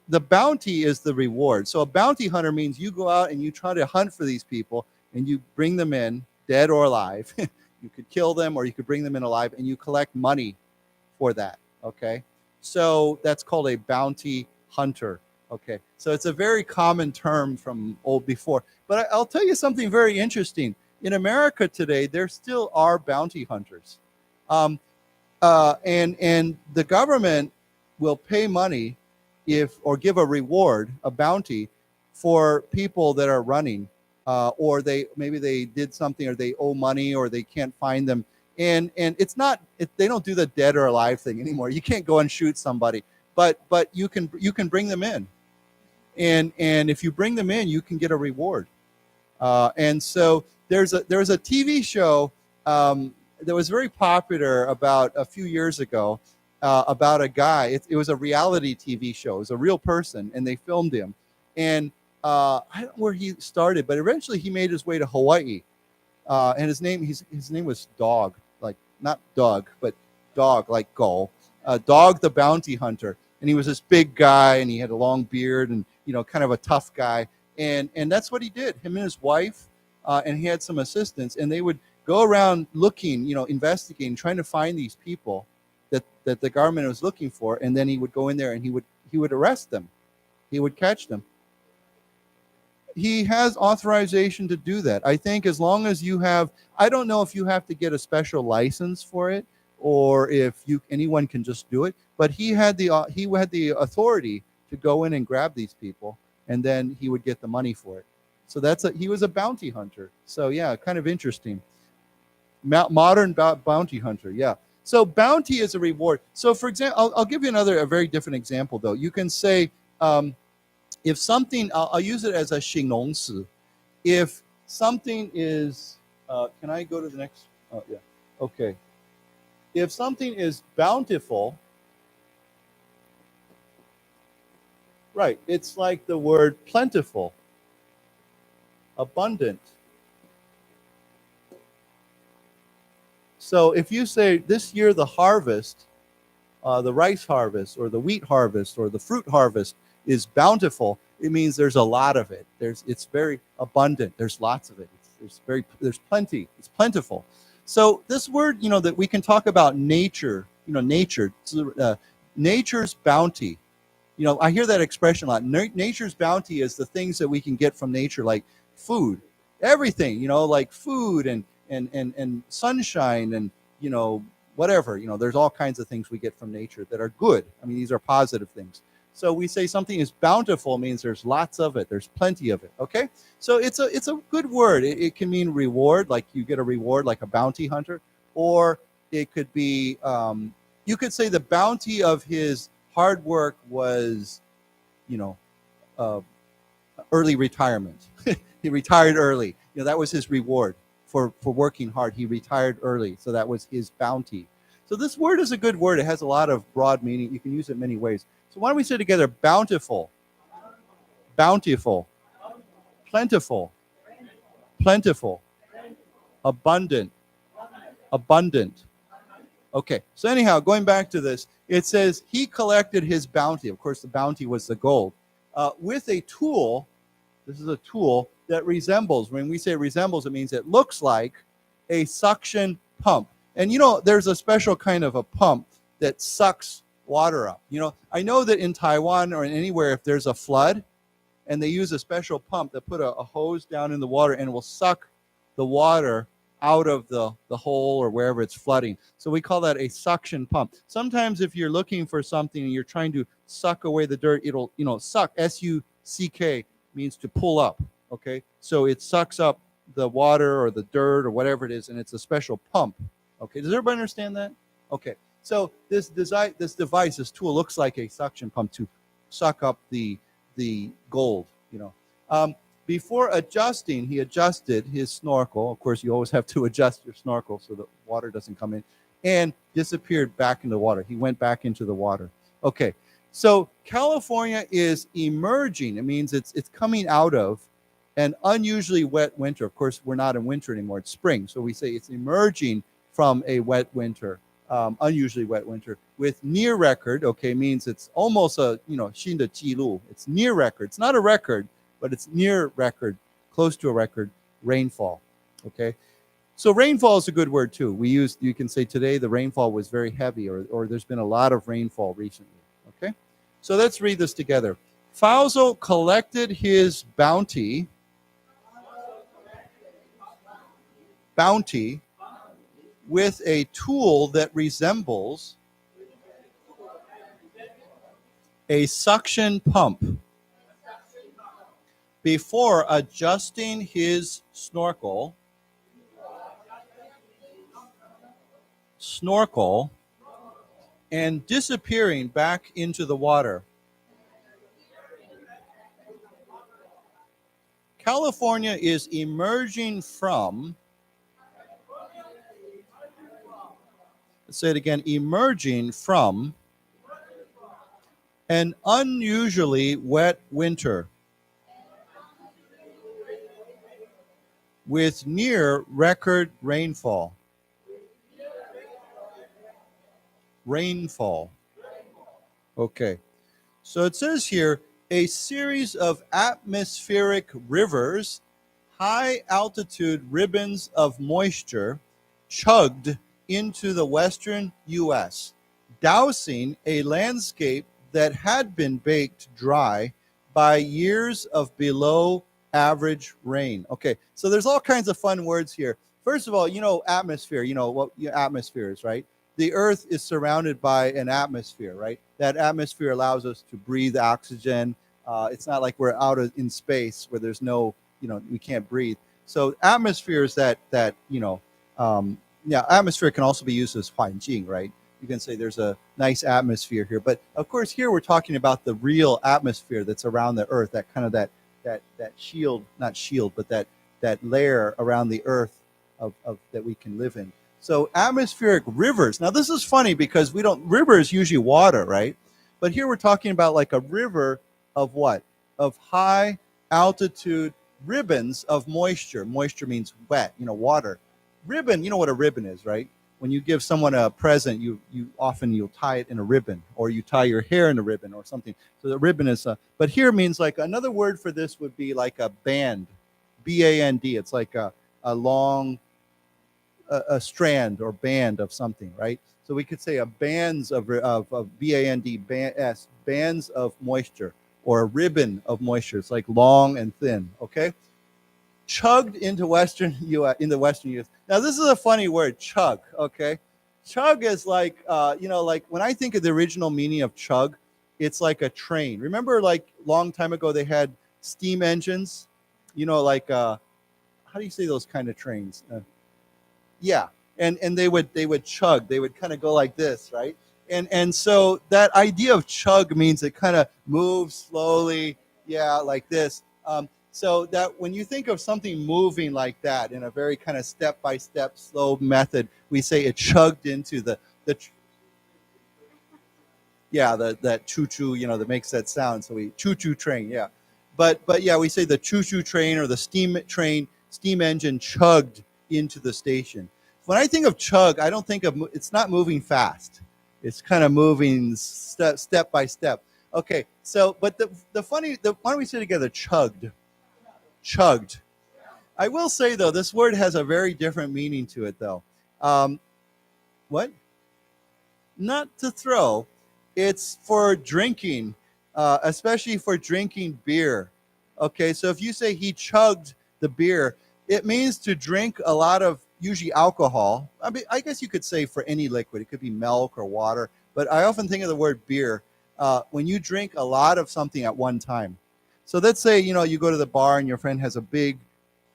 the bounty is the reward. So a bounty hunter means you go out and you try to hunt for these people and you bring them in dead or alive. You could kill them or you could bring them in alive and you collect money for that. Okay. So that's called a bounty hunter. Okay. So it's a very common term from old before. But I'll tell you something very interesting. In America today, there still are bounty hunters. And the government will pay money or give a reward, a bounty, for people that are running, or maybe they did something, or they owe money, or they can't find them. And it's not, they don't do the dead or alive thing anymore. You can't go and shoot somebody, but you can bring them in, and if you bring them in, you can get a reward. And so there's a TV show that was very popular about a few years ago, about a guy. It was a reality TV show. It was a real person, and they filmed him. And I don't know where he started, but eventually he made his way to Hawaii. And his name was Dog, like not Doug, but Dog, like Go. Dog the Bounty Hunter. And he was this big guy, and he had a long beard, and kind of a tough guy. And that's what he did. Him and his wife, and he had some assistants, and they would go around looking, investigating, trying to find these people that the government was looking for, and then he would go in there and he would arrest them. He would catch them. He has authorization to do that. I think as long as you have, I don't know if you have to get a special license for it, or if anyone can just do it, but he had the authority to go in and grab these people, and then he would get the money for it. So he was a bounty hunter. So yeah, kind of interesting. Modern bounty hunter, yeah. So bounty is a reward. So for example, I'll give you a very different example though. You can say, if something, I'll use it as a 形容词. If something is, can I go to the next? Oh yeah, okay. If something is bountiful, right, it's like the word plentiful, abundant. So if you say this year the harvest, the rice harvest, or the wheat harvest, or the fruit harvest is bountiful, it means there's a lot of it. It's very abundant. There's lots of it. There's plenty. It's plentiful. So this word, that we can talk about nature, nature, nature's bounty. I hear that expression a lot. Nature's bounty is the things that we can get from nature, like food, everything, like food and sunshine and, whatever, there's all kinds of things we get from nature that are good. I mean, these are positive things. So we say something is bountiful means there's lots of it. There's plenty of it. Okay. So it's a good word. It can mean reward, like you get a reward, like a bounty hunter, or it could be, you could say the bounty of his hard work was, early retirement. He retired early. That was his reward for working hard. He retired early. So that was his bounty. So this word is a good word. It has a lot of broad meaning. You can use it many ways. So why don't we say together, bountiful, bountiful, plentiful, plentiful, abundant, abundant. Okay, so anyhow, going back to this, it says he collected his bounty. Of course, the bounty was the gold. With a tool, this is a tool that resembles, when we say resembles, it means it looks like a suction pump. And there's a special kind of a pump that sucks water up. I know that in Taiwan or anywhere, if there's a flood and they use a special pump that put a hose down in the water and will suck the water out of the hole or wherever it's flooding. So we call that a suction pump. Sometimes if you're looking for something and you're trying to suck away the dirt, it'll, suck, S-U-C-K, means to pull up, okay? So it sucks up the water or the dirt or whatever it is, and it's a special pump, okay? Does everybody understand that? Okay. So this device, this tool looks like a suction pump to suck up the gold, Before adjusting, he adjusted his snorkel. Of course, you always have to adjust your snorkel so the water doesn't come in, and disappeared back in the water. He went back into the water. Okay, so California is emerging. It means it's coming out of an unusually wet winter. Of course, we're not in winter anymore. It's spring. So we say it's emerging from a wet winter, unusually wet winter, with near record, okay, means it's almost a, 新的纪录. It's near record. It's not a record, but it's near record, close to a record, rainfall, okay? So rainfall is a good word too. You can say today the rainfall was very heavy, or there's been a lot of rainfall recently, okay? So let's read this together. Fausto collected his bounty with a tool that resembles A suction pump. Before adjusting his snorkel and disappearing back into the water. California is emerging from, let's say it again, emerging from an unusually wet winter with near record rainfall. Rainfall. Okay. So it says here, a series of atmospheric rivers, high altitude ribbons of moisture, chugged into the western U.S., dousing a landscape that had been baked dry by years of below average rain. Okay, so there's all kinds of fun words here. First of all, you know, atmosphere, you know what atmosphere is, right? The earth is surrounded by an atmosphere, right? That atmosphere allows us to breathe oxygen. It's not like we're out in space where there's no, you know, we can't breathe. So atmosphere is that atmosphere can also be used as 环境, right? You can say there's a nice atmosphere here. But of course, here we're talking about the real atmosphere that's around the earth, that kind of that shield, not shield, but that layer around the earth of that we can live in. So atmospheric rivers. Now this is funny because river is usually water, right? But here we're talking about like a river of what? Of high altitude ribbons of moisture. Moisture means wet, you know, water. Ribbon, you know what a ribbon is, right? When you give someone a present, you'll tie it in a ribbon, or you tie your hair in a ribbon or something. So the ribbon is but here means like another word for this would be like a band, B-A-N-D. It's like a long a strand or band of something, right? So we could say a bands of B-A-N-D, bands of moisture, or a ribbon of moisture. It's like long and thin, okay? Chugged into Western U.S. in the Western U.S. Now this is a funny word, chug, okay? Chug is like, like when I think of the original meaning of chug, it's like a train. Remember, like long time ago, they had steam engines, like how do you say those kind of trains? Yeah, and they would chug. They would kind of go like this, right? And so that idea of chug means it kind of moves slowly, yeah, like this. So that when you think of something moving like that in a very kind of step-by-step slow method, we say it chugged into that choo-choo, that makes that sound. So we choo-choo train, yeah. But yeah, we say the choo-choo train or the steam engine chugged into the station. When I think of chug, I don't think of, it's not moving fast. It's kind of moving step by step. Okay, so, but why don't we say together, chugged? Chugged. I will say, though, this word has a very different meaning to it, though. What? Not to throw. It's for drinking, especially for drinking beer. Okay, so if you say he chugged the beer, it means to drink a lot of usually alcohol. I mean, I guess you could say for any liquid. It could be milk or water. But I often think of the word beer when you drink a lot of something at one time. So let's say, you go to the bar and your friend has a big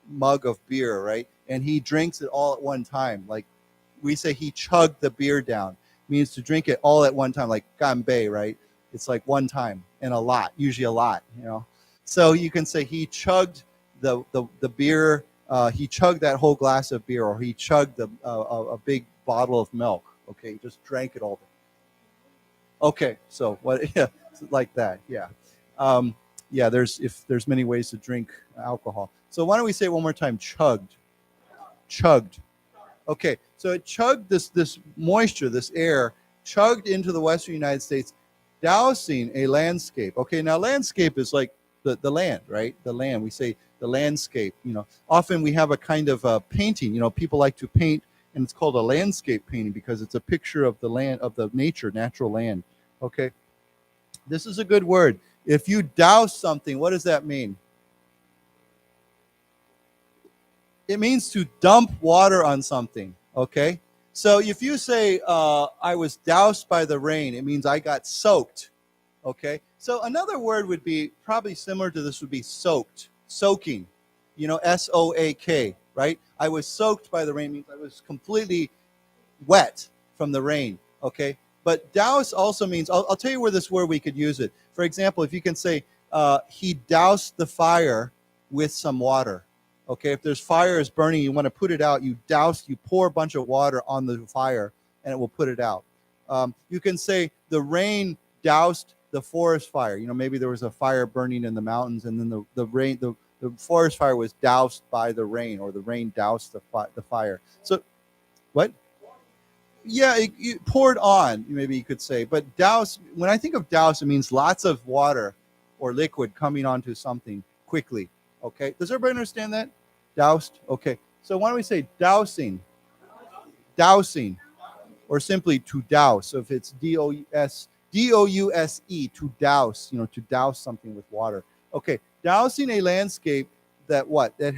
mug of beer, right? And he drinks it all at one time. Like we say he chugged the beer down. It means to drink it all at one time, like ganbei, right? It's like one time and a lot, usually a lot, So you can say he chugged the beer. He chugged that whole glass of beer, or he chugged a big bottle of milk. Okay, he just drank it all. Okay, so what? Yeah, like that. Yeah. There's many ways to drink alcohol. So why don't we say it one more time? Chugged. Chugged. Okay, so it chugged this moisture, this air, chugged into the western United States, dousing a landscape. Okay, now landscape is like the land, right? The land. We say the landscape. Often we have a kind of painting. People like to paint, and it's called a landscape painting because it's a picture of the land, of the natural land. Okay, this is a good word. If you douse something, what does that mean? It means to dump water on something, okay? So if you say, I was doused by the rain, it means I got soaked. Okay, so another word would be probably similar to this would be soaked, soaking, S-O-A-K, right? I was soaked by the rain means I was completely wet from the rain, okay? But douse also means, I'll tell you where this word we could use it. For example, if you can say, he doused the fire with some water. Okay, if there's fire is burning, you want to put it out, you pour a bunch of water on the fire and it will put it out. You can say the rain doused the forest fire. Maybe there was a fire burning in the mountains and then the forest fire was doused by the rain, or the rain doused the fire. So, what? Yeah, it poured on, maybe you could say. But douse, when I think of douse, it means lots of water or liquid coming onto something quickly. Okay, does everybody understand that? Doused? Okay, so why don't we say dousing? Dousing, or simply to douse. So if it's D-O-U-S-E, to douse, to douse something with water. Okay, dousing a landscape that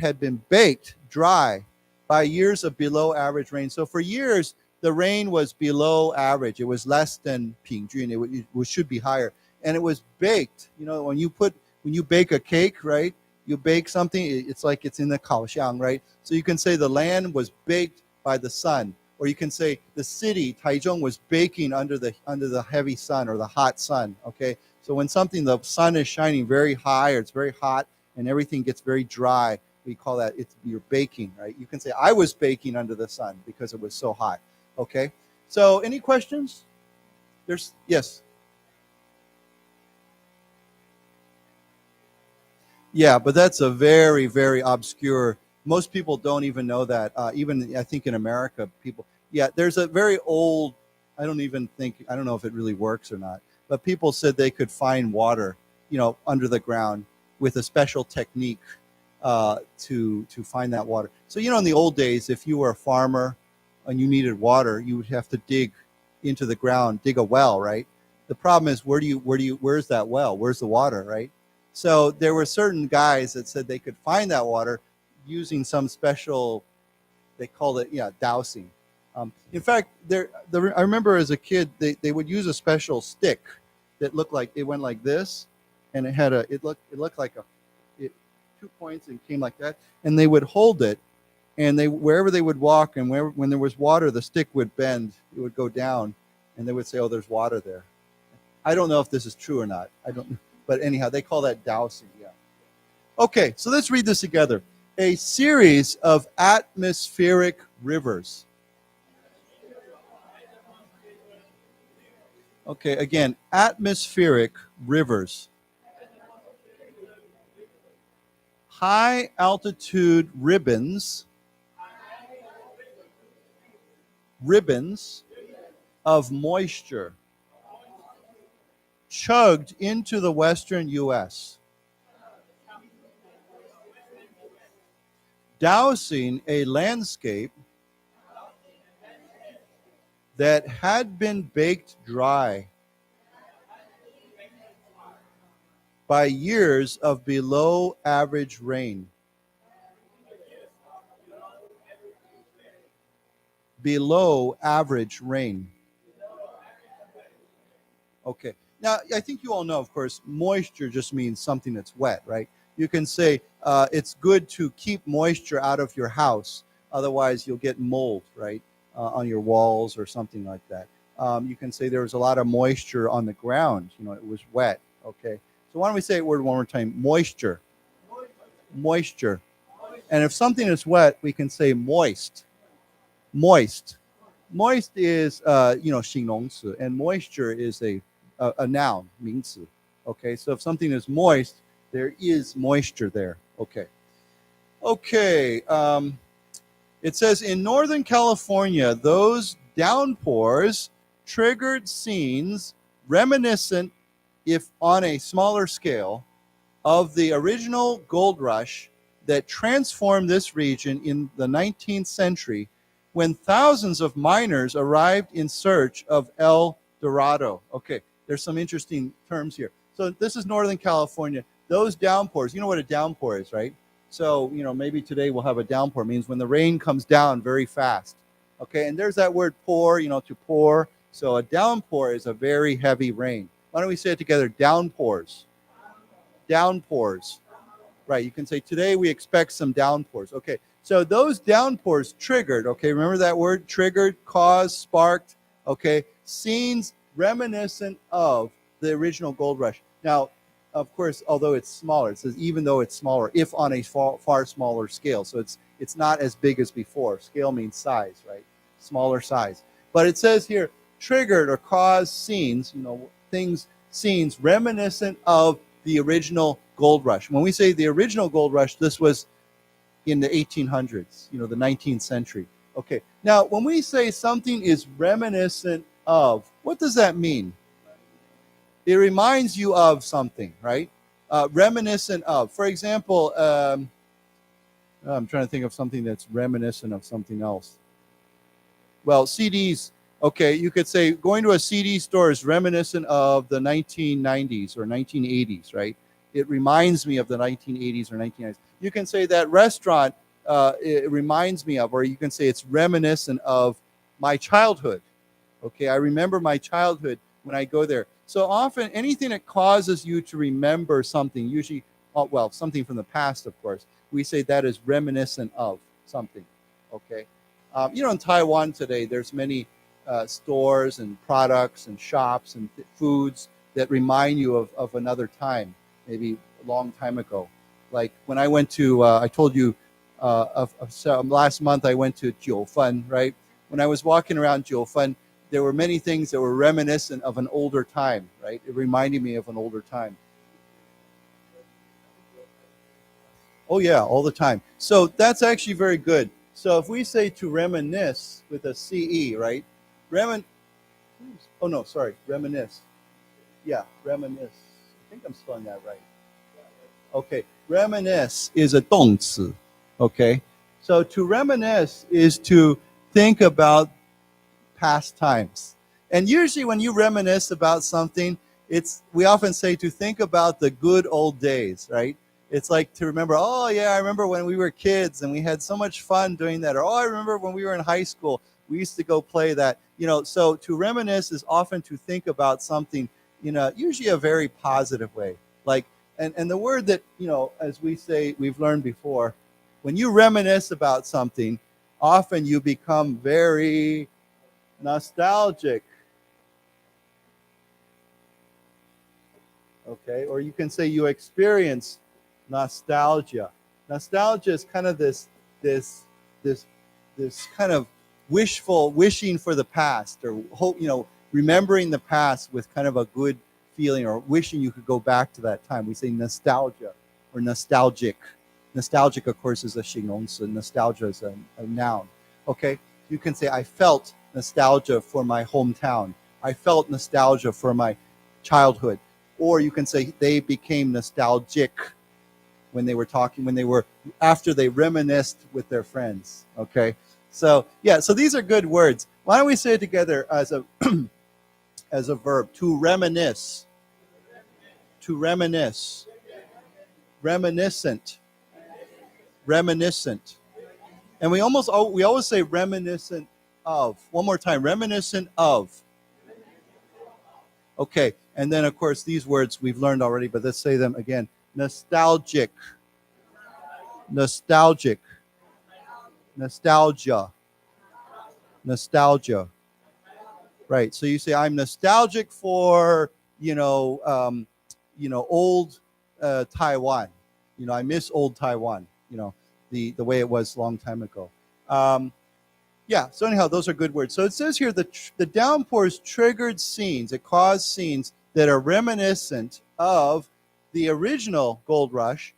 had been baked dry by years of below average rain. So for years, the rain was below average. It was less than 平均. It should be higher. And it was baked. When you bake a cake, right? You bake something, it's like it's in the 烤箱, right? So you can say the land was baked by the sun. Or you can say the city, Taichung, was baking under the heavy sun or the hot sun, okay? So when the sun is shining very high, or it's very hot, and everything gets very dry, we call that, you're baking, right? You can say, I was baking under the sun because it was so hot, okay? So any questions? Yes. Yeah, but that's a very, very obscure. Most people don't even know that. Even I think in America, there's a very old. I don't know if it really works or not. But people said they could find water, under the ground with a special technique to find that water. So in the old days, if you were a farmer and you needed water, you would have to dig into the ground, dig a well, right? The problem is where's that well? Where's the water, right? So there were certain guys that said they could find that water using some special, they called it, dousing. In fact, I remember as a kid, they would use a special stick that looked like, it went like this, and it looked like 2 points and came like that, and they would hold it, and wherever they would walk, and when there was water, the stick would bend, it would go down, and they would say, oh, there's water there. I don't know if this is true or not. I don't know. But anyhow, they call that dousing, yeah. Okay, so let's read this together. A series of atmospheric rivers. Okay, again, atmospheric rivers. High altitude ribbons of moisture chugged into the western U.S., dousing a landscape that had been baked dry by years of below average rain. Below average rain. Okay. Now, I think you all know, of course, moisture just means something that's wet, right? You can say it's good to keep moisture out of your house. Otherwise, you'll get mold, right, on your walls or something like that. You can say there was a lot of moisture on the ground. It was wet, okay? So why don't we say it word one more time? Moisture. Moisture. And if something is wet, we can say moist. Moist. Moist is, 形容词, and moisture is a noun, 名词. Okay, so if something is moist, there is moisture there. Okay. Okay. It says in Northern California, those downpours triggered scenes reminiscent, if on a smaller scale, of the original gold rush that transformed this region in the 19th century when thousands of miners arrived in search of El Dorado. Okay, there's some interesting terms here. So this is Northern California. Those downpours, you know what a downpour is, right? So, maybe today we'll have a downpour. It means when the rain comes down very fast. Okay, and there's that word pour, to pour. So a downpour is a very heavy rain. Why don't we say it together? Downpours. Downpours. Right, you can say, today we expect some downpours. Okay, so those downpours triggered, okay, remember that word? Triggered, caused, sparked, okay, scenes reminiscent of the original gold rush. Now, of course, although it's smaller, it says even though it's smaller, if on a far smaller scale. So it's not as big as before. Scale means size, right? Smaller size. But it says here, triggered or caused scenes, scenes reminiscent of the original gold rush. When we say the original gold rush, this was in the 1800s, the 19th century. Okay, now when we say something is reminiscent of, what does that mean? It reminds you of something, right? Reminiscent of. For example, I'm trying to think of something that's reminiscent of something else. Well, CDs. Okay, you could say going to a CD store is reminiscent of the 1990s or 1980s, right? It reminds me of the 1980s or 1990s. You can say that restaurant, it reminds me of, or you can say it's reminiscent of my childhood. Okay, I remember my childhood when I go there. So often, anything that causes you to remember something, usually, something from the past, of course, we say that is reminiscent of something. Okay, in Taiwan today, there's many stores and products and shops and foods that remind you of another time, maybe a long time ago. Like when I went to, I told you last month I went to Jiufen, right? When I was walking around Jiufen, there were many things that were reminiscent of an older time, right? It reminded me of an older time. Oh yeah, all the time. So that's actually very good. So if we say to reminisce with a CE, right? Reminisce. Yeah, reminisce. I think I'm spelling that right. Okay, reminisce is a 动词. Okay, so to reminisce is to think about past times. And usually when you reminisce about something, we often say to think about the good old days, right? It's like to remember, oh yeah, I remember when we were kids and we had so much fun doing that. Or, oh, I remember when we were in high school, we used to go play that. So to reminisce is often to think about something in usually a very positive way. Like, and the word that, as we say, we've learned before, when you reminisce about something, often you become very nostalgic. Okay, or you can say you experience nostalgia. Nostalgia is kind of this kind of wishing for the past, or hope, remembering the past with kind of a good feeling, or wishing you could go back to that time. We say nostalgia or nostalgic. Nostalgic, of course, is a 形容词. Nostalgia is a noun. Okay, you can say I felt nostalgia for my hometown. I felt nostalgia for my childhood. Or you can say they became nostalgic when they were talking, after they reminisced with their friends. Okay, so yeah, so these are good words. Why don't we say it together as a as a verb? To reminisce. To reminisce. Reminiscent. Reminiscent. And we always say reminiscent of. One more time, reminiscent of. Okay, and then of course these words we've learned already, but let's say them again. Nostalgic. Nostalgic. Nostalgia. Nostalgia. Right. So you say I'm nostalgic for old Taiwan. I miss old Taiwan. The way it was a long time ago. Yeah. So anyhow, those are good words. So it says here the downpours triggered scenes. It caused scenes that are reminiscent of the original gold rush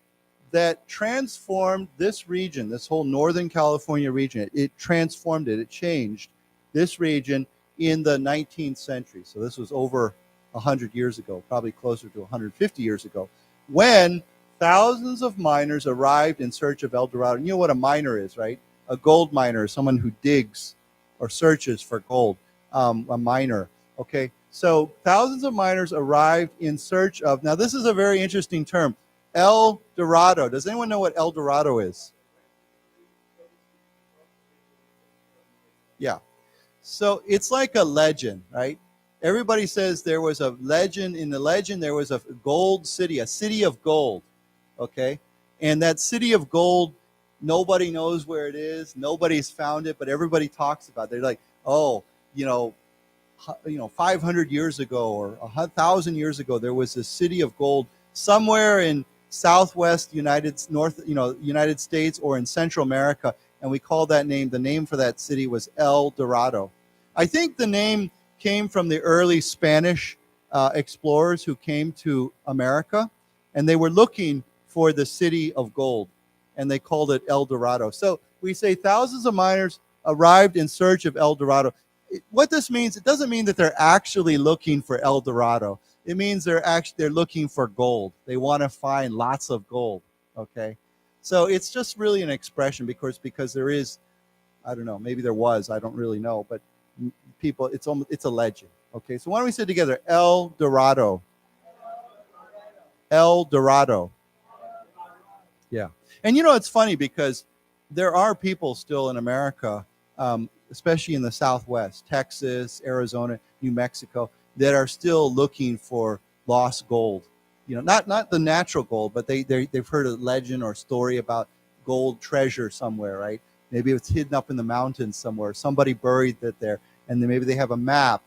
that transformed this region, this whole Northern California region. It transformed it. It changed this region in the 19th century. So this was over 100 years ago, probably closer to 150 years ago, when thousands of miners arrived in search of El Dorado. You know what a miner is, right? A gold miner is someone who digs or searches for gold, a miner. Okay, so thousands of miners arrived in search of, now this is a very interesting term, El Dorado. Does anyone know what El Dorado is? Yeah. So it's like a legend, right? everybody says there was a legend. In the legend, there was a gold city, a city of gold. Okay, and that city of gold, nobody knows where it is. Nobody's found it, but everybody talks about it. They're like, oh, 500 years ago or 1,000 years ago, there was a city of gold somewhere in Southwest United States or in Central America, and we call that name. The name for that city was El Dorado. I think the name came from the early Spanish explorers who came to America, and they were looking for the city of gold, and they called it El Dorado. So we say thousands of miners arrived in search of El Dorado. What this means, it doesn't mean that they're actually looking for El Dorado. It means they're looking for gold. They want to find lots of gold. Okay, so it's just really an expression because there is, I don't know, maybe there was, I don't really know, but people, it's a legend. Okay, so why don't we say together, El Dorado, El Dorado. Yeah, and it's funny because there are people still in America, especially in the Southwest, Texas, Arizona, New Mexico, that are still looking for lost gold. Not the natural gold, but they've heard a legend or story about gold treasure somewhere, right? Maybe it's hidden up in the mountains somewhere. Somebody buried it there, and then maybe they have a map,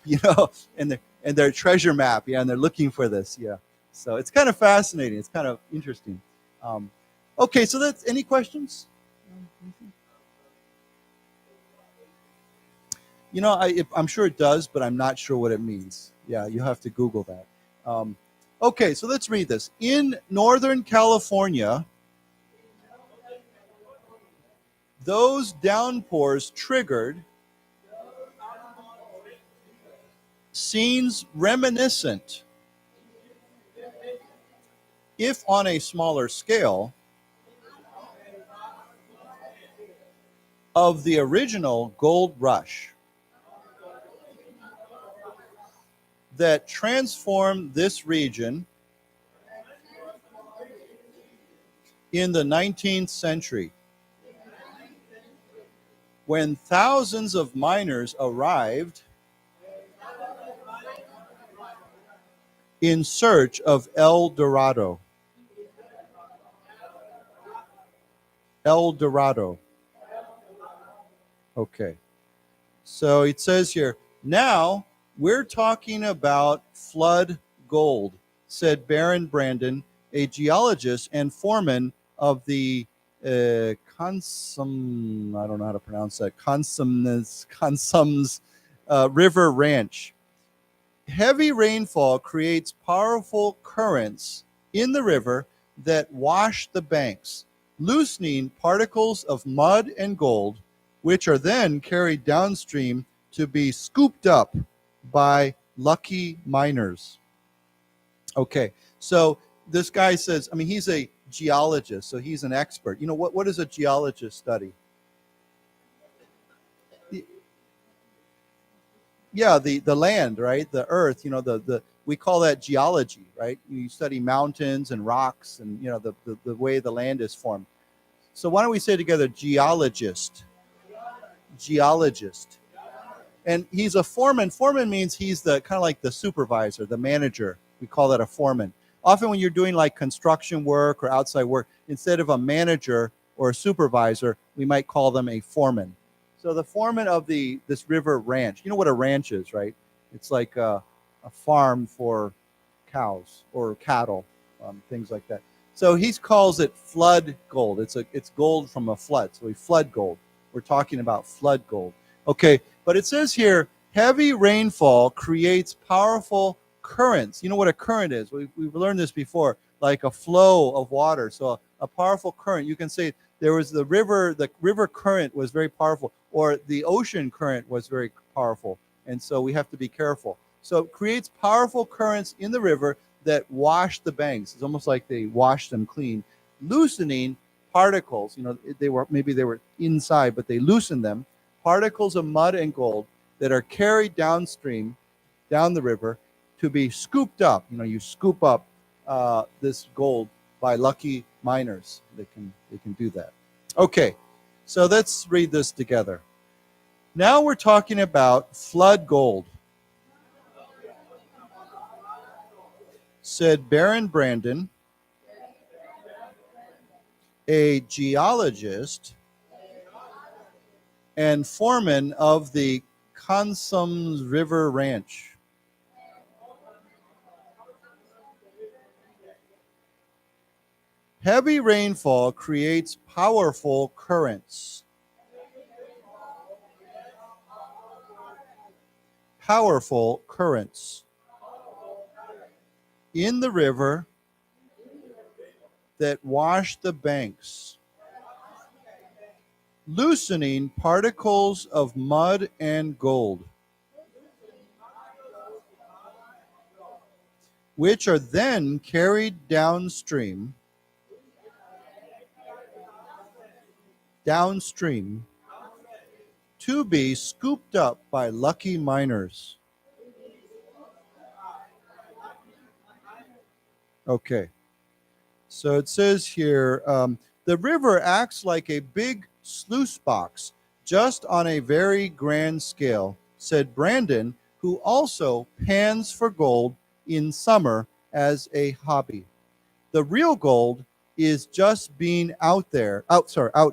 and their treasure map, and they're looking for this, So it's kind of fascinating. It's kind of interesting. Okay, so that's any questions? I'm sure it does, but I'm not sure what it means. Yeah, you have to Google that. Okay, so let's read this. In Northern California, those downpours triggered scenes reminiscent, if on a smaller scale, of the original gold rush that transformed this region in the 19th century, when thousands of miners arrived in search of El Dorado. El Dorado. Okay. So it says here, now we're talking about flood gold, said Baron Brandon, a geologist and foreman of the I don't know how to pronounce that, Consumnes River Ranch. Heavy rainfall creates powerful currents in the river that wash the banks, loosening particles of mud and gold, which are then carried downstream to be scooped up by lucky miners. Okay, so this guy says, he's a geologist, so he's an expert. What does a geologist study? Yeah, the land, right? The earth, we call that geology, right? You study mountains and rocks and, the way the land is formed. So why don't we say together, geologist? Geologist. And he's a foreman. Foreman means he's the kind of like the supervisor, the manager. We call that a foreman. Often when you're doing like construction work or outside work, instead of a manager or a supervisor, we might call them a foreman. So the foreman of this river ranch, you know what a ranch is, right? It's like a farm for cows or cattle, things like that. So he calls it flood gold. It's gold from a flood. So we flood gold. We're talking about flood gold. Okay, but it says here, heavy rainfall creates powerful currents. You know what a current is? We've learned this before, like a flow of water. So a powerful current. You can say there was the river current was very powerful, or the ocean current was very powerful. And so we have to be careful. So it creates powerful currents in the river that wash the banks. It's almost like they wash them clean, loosening particles. They were inside, but they loosened them. Particles of mud and gold that are carried downstream, down the river, to be scooped up. You scoop up this gold by lucky miners. They can do that. Okay, so let's read this together. Now we're talking about flood gold. said Baron Brandon, a geologist and foreman of the Consum's River Ranch. Heavy rainfall creates powerful currents. Powerful currents in the river that wash the banks, loosening particles of mud and gold, which are then carried downstream to be scooped up by lucky miners. Okay, so it says here, the river acts like a big sluice box, just on a very grand scale, said Brandon, who also pans for gold in summer as a hobby. The real gold is just being out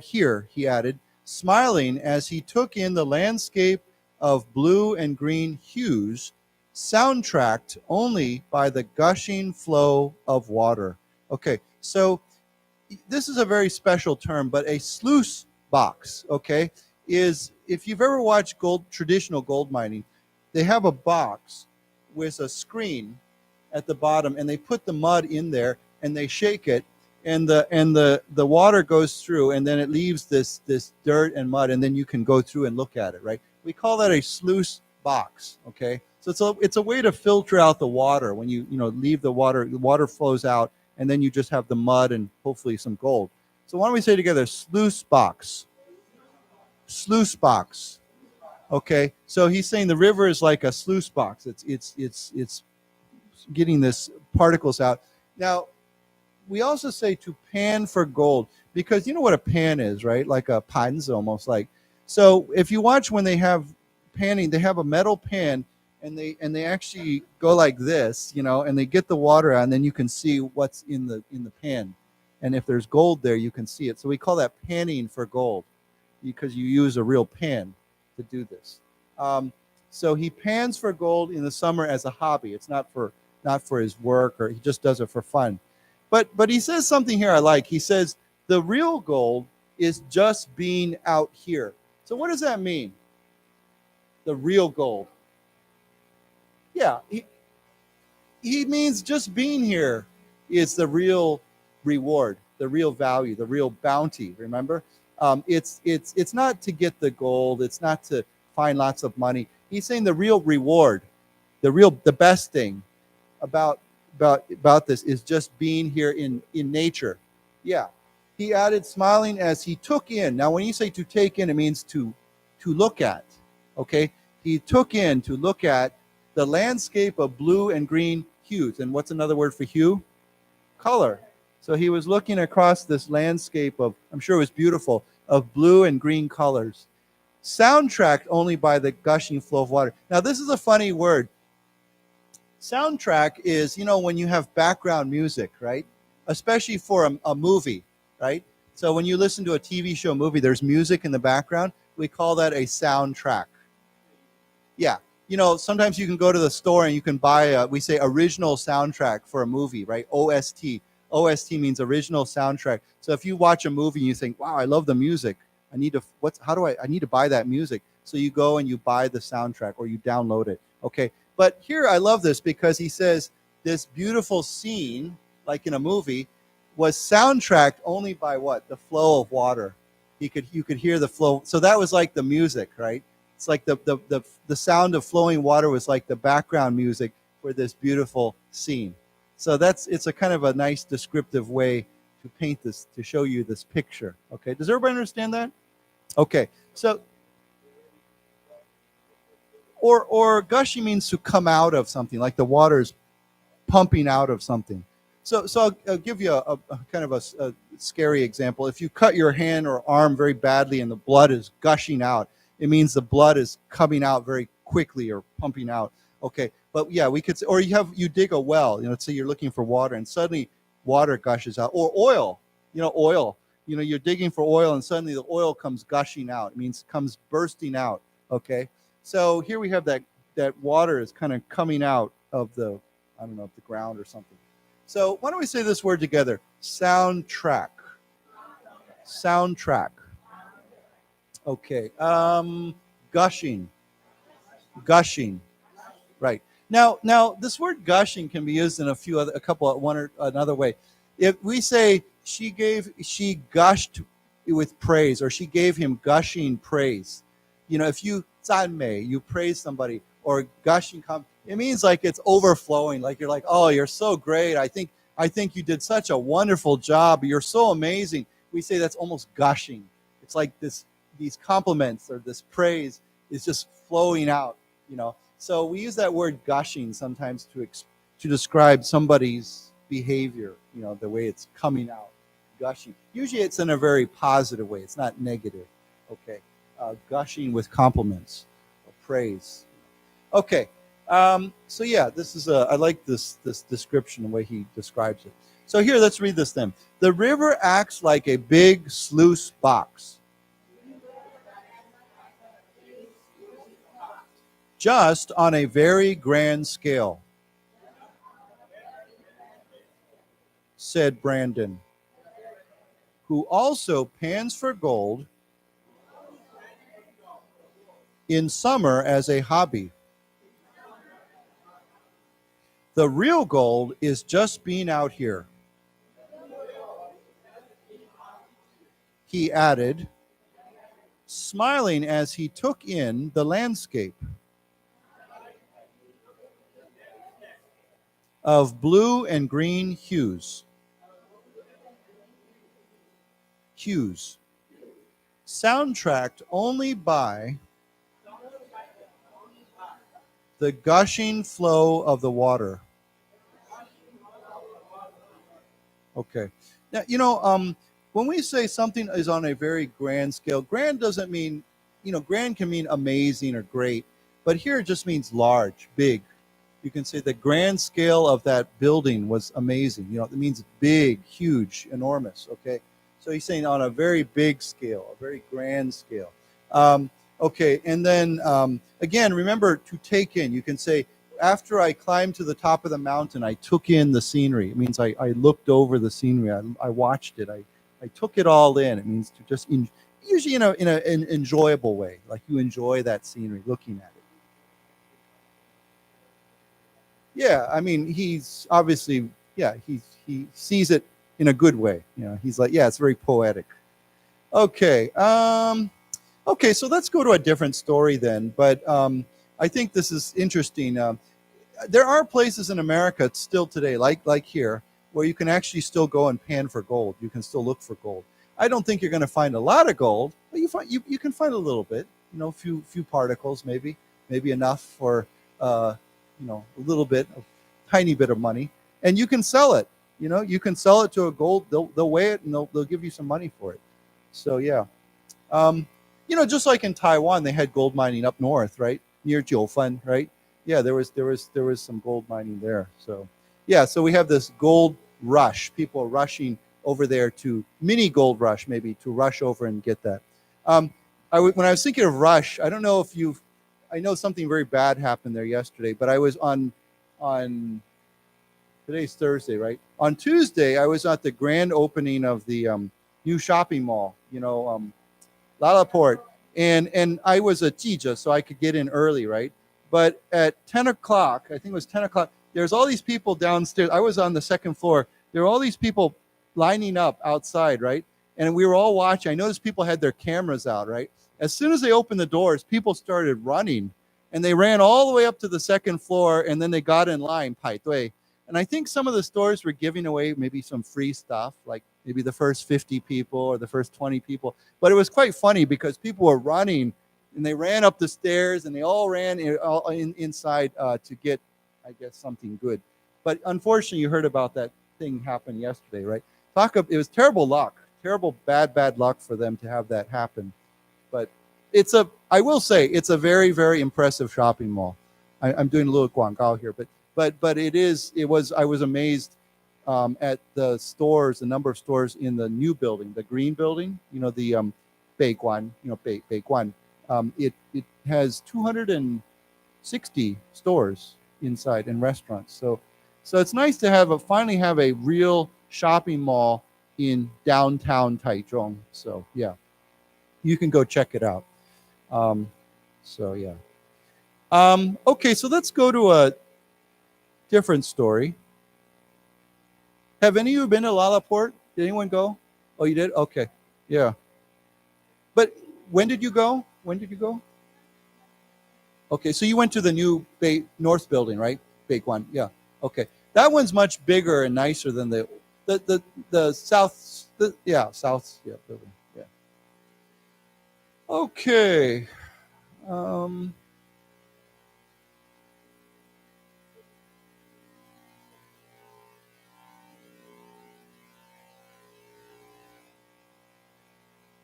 here, he added, smiling as he took in the landscape of blue and green hues, soundtracked only by the gushing flow of water. Okay, so this is a very special term, but a sluice box, okay, is, if you've ever watched traditional gold mining, they have a box with a screen at the bottom, and they put the mud in there, and they shake it, and the water goes through, and then it leaves this dirt and mud, and then you can go through and look at it, right? We call that a sluice box, okay? So it's a way to filter out the water. When you leave the water flows out, and then you just have the mud and hopefully some gold. So why don't we say together, sluice box. Sluice box. Okay, so he's saying the river is like a sluice box. It's getting this particles out. Now, we also say to pan for gold, because you know what a pan is, right? Like a pans, almost like. So if you watch when they have panning, they have a metal pan, and they actually go like this, and they get the water out, and then you can see what's in the pan. And if there's gold there, you can see it. So we call that panning for gold, because you use a real pan to do this. So he pans for gold in the summer as a hobby. It's not for his work, or he just does it for fun. But he says something here I like. He says, the real gold is just being out here. So what does that mean? The real gold. Yeah, he means just being here is the real reward, the real value, the real bounty, remember? It's not to get the gold. It's not to find lots of money. He's saying the real reward, the best thing about this is just being here in nature. Yeah. He added, smiling as he took in. Now, when you say to take in, it means to look at. Okay? He took in to look at the landscape of blue and green hues. And what's another word for hue? Color. So he was looking across this landscape of, I'm sure it was beautiful, of blue and green colors, soundtracked only by the gushing flow of water. Now, this is a funny word. Soundtrack is, when you have background music, right? Especially for a movie, right? So when you listen to a TV show movie, there's music in the background. We call that a soundtrack. Yeah. Sometimes you can go to the store and you can buy we say original soundtrack for a movie, right? OST. OST means original soundtrack. So if you watch a movie and you think, wow, I love the music. I need to buy that music. So you go and you buy the soundtrack, or you download it. Okay. But here I love this, because he says this beautiful scene, like in a movie, was soundtracked only by what? The flow of water. You could hear the flow. So that was like the music, right? It's like the sound of flowing water was like the background music for this beautiful scene. So it's a kind of a nice descriptive way to paint this, to show you this picture. Okay, does everybody understand that? Okay, so or gushing means to come out of something, like the water's pumping out of something. So I'll give you a kind of a scary example. If you cut your hand or arm very badly and the blood is gushing out, it means the blood is coming out very quickly or pumping out. Okay, But yeah, we could say, or you dig a well, let's say you're looking for water and suddenly water gushes out, or oil, oil, you're digging for oil and suddenly the oil comes gushing out. It means comes bursting out. Okay. So here we have that water is kind of coming out of the ground or something. So why don't we say this word together? Soundtrack. Soundtrack. Okay. Gushing. Gushing. Right. Now this word gushing can be used in another way. If we say she gushed with praise, or she gave him gushing praise. If you 赞美, you praise somebody, or gushing, it means like it's overflowing. Like you're like, oh, you're so great. I think you did such a wonderful job. You're so amazing. We say that's almost gushing. It's like these compliments or this praise is just flowing out. So we use that word gushing sometimes to describe somebody's behavior. The way it's coming out, gushing. Usually it's in a very positive way. It's not negative. Okay. Gushing with compliments or praise. Okay. So yeah, I like this description, the way he describes it. So here, let's read this then. The river acts like a big sluice box, just on a very grand scale, said Brandon, who also pans for gold in summer as a hobby. The real gold is just being out here, he added, smiling as he took in the landscape of blue and green hues. Soundtracked only by the gushing flow of the water. Okay. Now, when we say something is on a very grand scale, grand doesn't mean, grand can mean amazing or great, but here it just means large, big. You can say the grand scale of that building was amazing. It means big, huge, enormous. Okay. So he's saying on a very big scale, a very grand scale. Okay. And then, again, remember to take in. You can say, after I climbed to the top of the mountain, I took in the scenery. It means I looked over the scenery. I watched it. I took it all in. It means to just, usually in an enjoyable way, like you enjoy that scenery, looking at it. Yeah, I mean, he's obviously, he sees it in a good way. He's like, yeah, it's very poetic. Okay, okay, so let's go to a different story then. But I think this is interesting. There are places in America still today, like here, where you can actually still go and pan for gold. You can still look for gold. I don't think you're going to find a lot of gold, but you can find a little bit. A few particles, maybe enough for a little bit, a tiny bit of money, and you can sell it. You can sell it to a gold. They'll weigh it and they'll give you some money for it. So yeah, just like in Taiwan, they had gold mining up north, right, near Jiufen, right? Yeah, there was some gold mining there. So yeah, so we have this gold rush. People are rushing over there to mini gold rush, maybe to rush over and get that. When I was thinking of rush, I don't know if I know something very bad happened there yesterday, but I was on today's Thursday, right? On Tuesday, I was at the grand opening of the new shopping mall, Lalaport, and I was a jija, so I could get in early, right? But at 10 o'clock, I think it was 10 o'clock, there's all these people downstairs. I was on the second floor. There were all these people lining up outside, right? And we were all watching. I noticed people had their cameras out, right? As soon as they opened the doors, people started running, and they ran all the way up to the second floor, and then they got in line, 排队. And I think some of the stores were giving away maybe some free stuff, like maybe the first 50 people or the first 20 people. But it was quite funny because people were running, and they ran up the stairs, and they all ran inside to get, I guess, something good. But unfortunately, you heard about that thing happen yesterday, right? It was terrible luck, terrible bad luck for them to have that happen. But I will say, it's a very, very impressive shopping mall. I'm doing a little 广告 here, but I was amazed at the stores, the number of stores in the new building, the green building, the 北馆,北馆. It has 260 stores inside and restaurants. So it's nice to finally have a real shopping mall in downtown Taichung. So yeah, you can go check it out. Okay, so let's go to a different story. Have any of you been to Lalaport? Did anyone go? Oh, you did? Okay, yeah. But when did you go? Okay, so you went to the new North building, right? Baekwan, yeah. Okay, that one's much bigger and nicer than the South, South, building, yeah. Okay.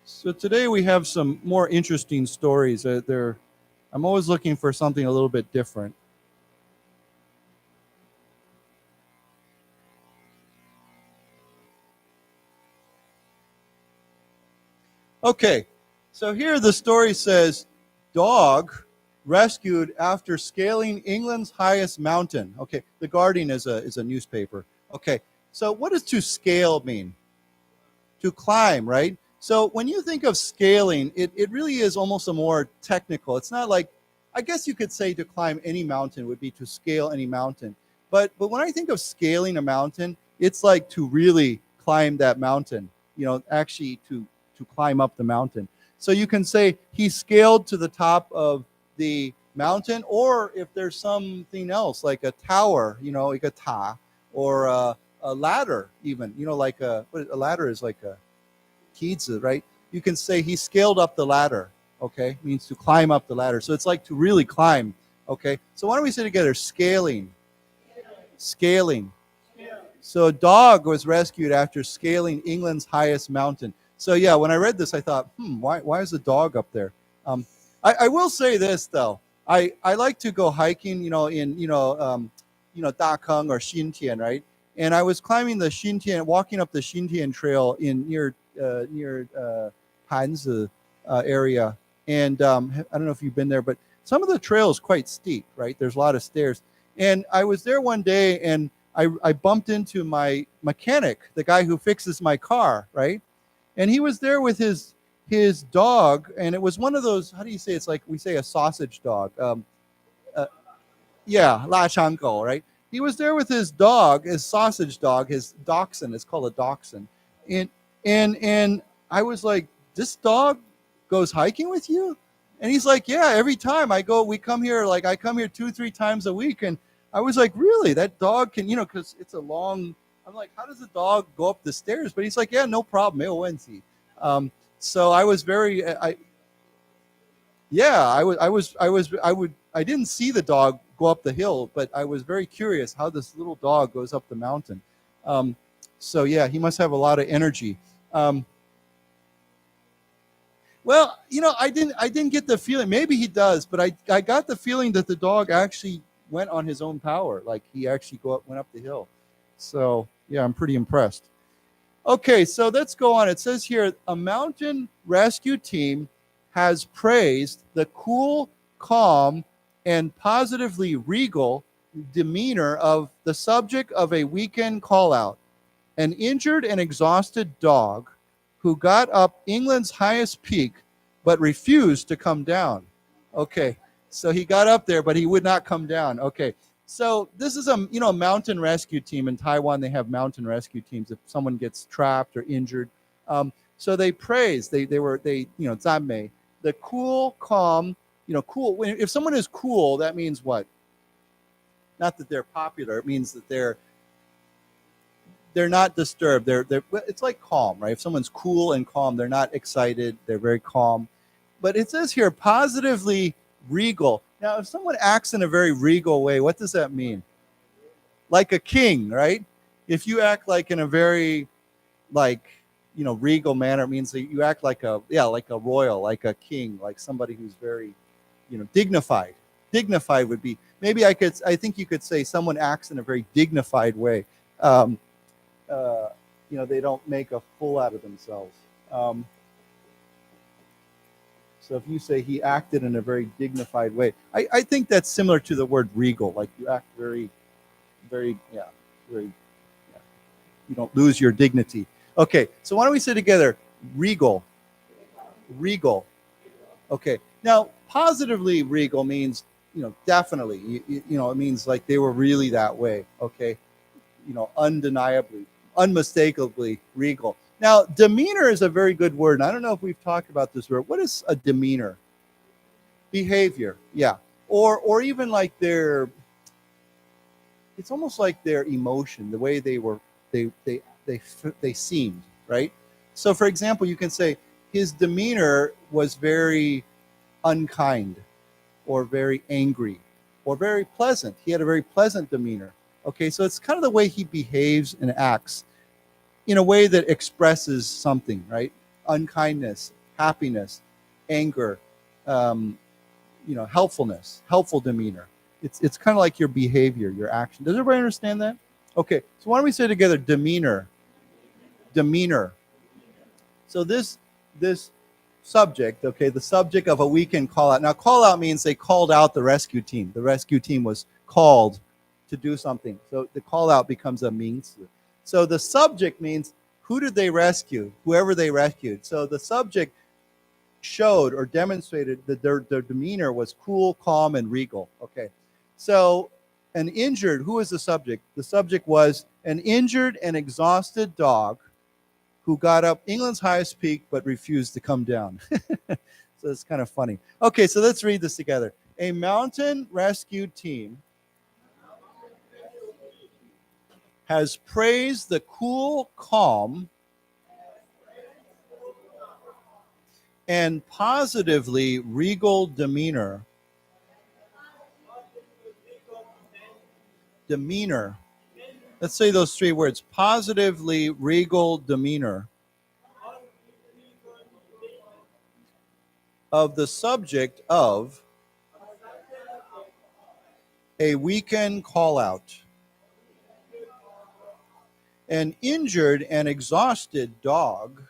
So today we have some more interesting stories. I'm always looking for something a little bit different. Okay, so here the story says, dog rescued after scaling England's highest mountain. Okay, The Guardian is a newspaper. Okay, so what does to scale mean? To climb, right? So when you think of scaling, it really is almost a more technical. It's not like, I guess you could say to climb any mountain would be to scale any mountain. But when I think of scaling a mountain, it's like to really climb that mountain, actually to climb up the mountain. So you can say he scaled to the top of the mountain, or if there's something else like a tower, like a ta, or a ladder even, like a ladder is like a kizi, right? You can say he scaled up the ladder, okay? Means to climb up the ladder. So it's like to really climb, okay? So why don't we say together, scaling. So a dog was rescued after scaling England's highest mountain. So yeah, when I read this, I thought, why is the dog up there? I will say this though. I like to go hiking, in Dakeng or Xintian, right? And I was climbing the Xintian, walking up the Xintian trail near Hanzi area. And I don't know if you've been there, but some of the trail is quite steep, right? There's a lot of stairs. And I was there one day and I bumped into my mechanic, the guy who fixes my car, right? And he was there with his dog, and it was one of those, how do you say, it's like we say a sausage dog. Yeah, La Chango, right? He was there with his dog, his sausage dog, his dachshund. It's called a dachshund. And I was like, this dog goes hiking with you? And he's like, yeah, every time I come here 2-3 times a week. And I was like, really? That dog can, because it's a long, I'm like, how does a dog go up the stairs? But he's like, yeah, no problem. So I was I didn't see the dog go up the hill, but I was very curious how this little dog goes up the mountain. So yeah, he must have a lot of energy. Well, I didn't get the feeling, maybe he does, but I got the feeling that the dog actually went on his own power. Like he actually went up the hill. So yeah, I'm pretty impressed. Okay, so let's go on. It says here, a mountain rescue team has praised the cool, calm, and positively regal demeanor of the subject of a weekend call-out, an injured and exhausted dog who got up England's highest peak but refused to come down. Okay, so he got up there, but he would not come down. Okay, so this is a mountain rescue team in Taiwan. They have mountain rescue teams if someone gets trapped or injured. So they praise, they zanmei, the cool, calm, cool. If someone is cool, that means what? Not that they're popular. It means that they're not disturbed. It's like calm, right? If someone's cool and calm, they're not excited. They're very calm. But it says here, positively regal. Now, if someone acts in a very regal way, what does that mean? Like a king, right? If you act like in a very, regal manner, it means that you act like a royal, like a king, like somebody who's very, dignified. Dignified would be, maybe I think you could say someone acts in a very dignified way. They don't make a fool out of themselves. So if you say he acted in a very dignified way, I think that's similar to the word regal. Like you act very, very, you don't lose your dignity. Okay, so why don't we say together, regal, regal. Okay, now positively regal means, definitely, it means like they were really that way. Okay, undeniably, unmistakably regal. Now, demeanor is a very good word. And I don't know if we've talked about this word. What is a demeanor? Behavior, yeah. Or even like it's almost like their emotion, the way they seemed, right? So for example, you can say his demeanor was very unkind or very angry or very pleasant. He had a very pleasant demeanor. Okay, so it's kind of the way he behaves and acts in a way that expresses something, right? Unkindness, happiness, anger, helpfulness, helpful demeanor. It's kind of like your behavior, your action. Does everybody understand that? Okay, so why don't we say together demeanor? Demeanor. So this subject, okay, the subject of a weekend call out. Now, call out means they called out the rescue team. The rescue team was called to do something. So the call out becomes a means. So the subject means who did they rescue? Whoever they rescued. So the subject showed or demonstrated that their demeanor was cool, calm, and regal. Okay. So an injured, who was the subject? The subject was an injured and exhausted dog who got up England's highest peak but refused to come down. So it's kind of funny. Okay, so let's read this together. A mountain rescue team has praised the cool, calm, and positively regal demeanor. Demeanor. Let's say those three words. Positively regal demeanor of the subject of a weekend call out. An injured and exhausted dog.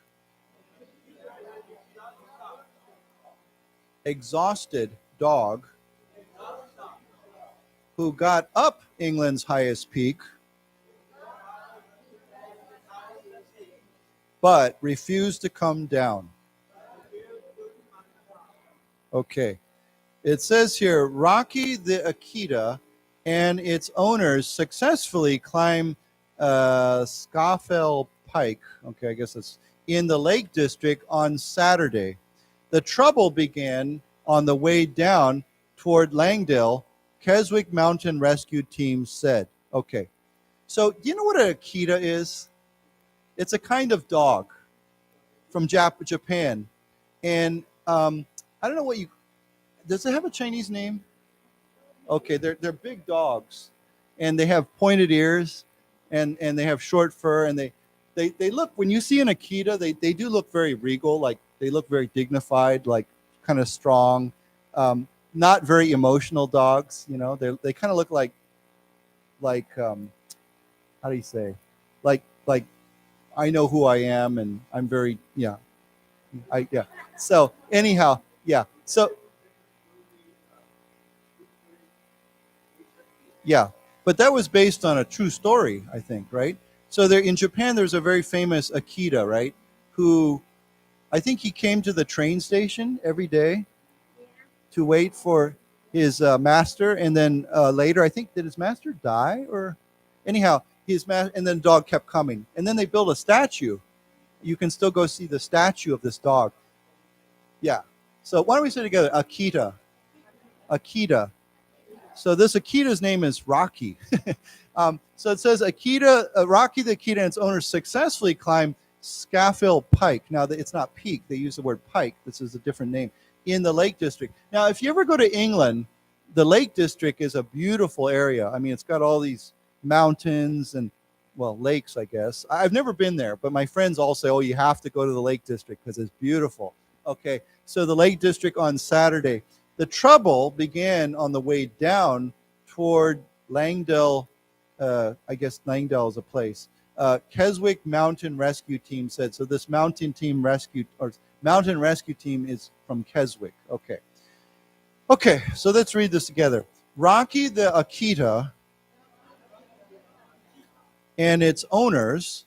Exhausted dog who got up England's highest peak but refused to come down. Okay. It says here, Rocky the Akita and its owners successfully climbed Scafell Pike, okay, I guess it's in the Lake District on Saturday. The trouble began on the way down toward Langdale, Keswick Mountain Rescue Team said. Okay, so do you know what an Akita is? It's a kind of dog from Japan. And I don't know does it have a Chinese name? Okay, they're big dogs. And they have pointed ears. And they have short fur, and they look, when you see an Akita, they do look very regal, like they look very dignified, like kind of strong, not very emotional dogs. They kind of look like how do you say, like I know who I am, and I'm very So anyhow, so but that was based on a true story, I think, right? So there in Japan, there's a very famous Akita, right? Who, I think he came to the train station every day to wait for his master, and then later, I think, did his master die? Or anyhow, and then the dog kept coming. And then they built a statue. You can still go see the statue of this dog. Yeah. So why don't we say together, Akita? Akita. So this Akita's name is Rocky. So it says Akita, Rocky the Akita and its owners successfully climbed Scafell Pike. Now, it's not peak. They use the word pike. This is a different name. In the Lake District. Now, if you ever go to England, the Lake District is a beautiful area. I mean, it's got all these mountains and, well, lakes, I guess. I've never been there, but my friends all say, oh, you have to go to the Lake District because it's beautiful. Okay, so the Lake District on Saturday. The trouble began on the way down toward Langdale. I guess Langdale is a place. Keswick Mountain Rescue Team said, so this mountain rescue team is from Keswick. Okay, so let's read this together. Rocky the Akita and its owners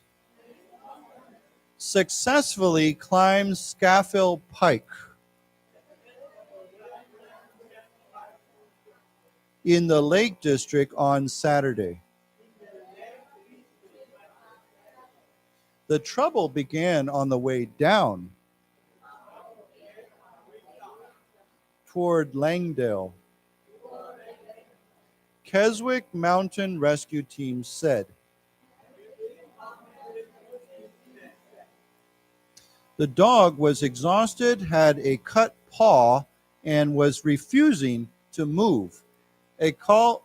successfully climbed Scafell Pike in the Lake District on Saturday. The trouble began on the way down toward Langdale. Keswick Mountain Rescue Team said. The dog was exhausted, had a cut paw, and was refusing to move. I'll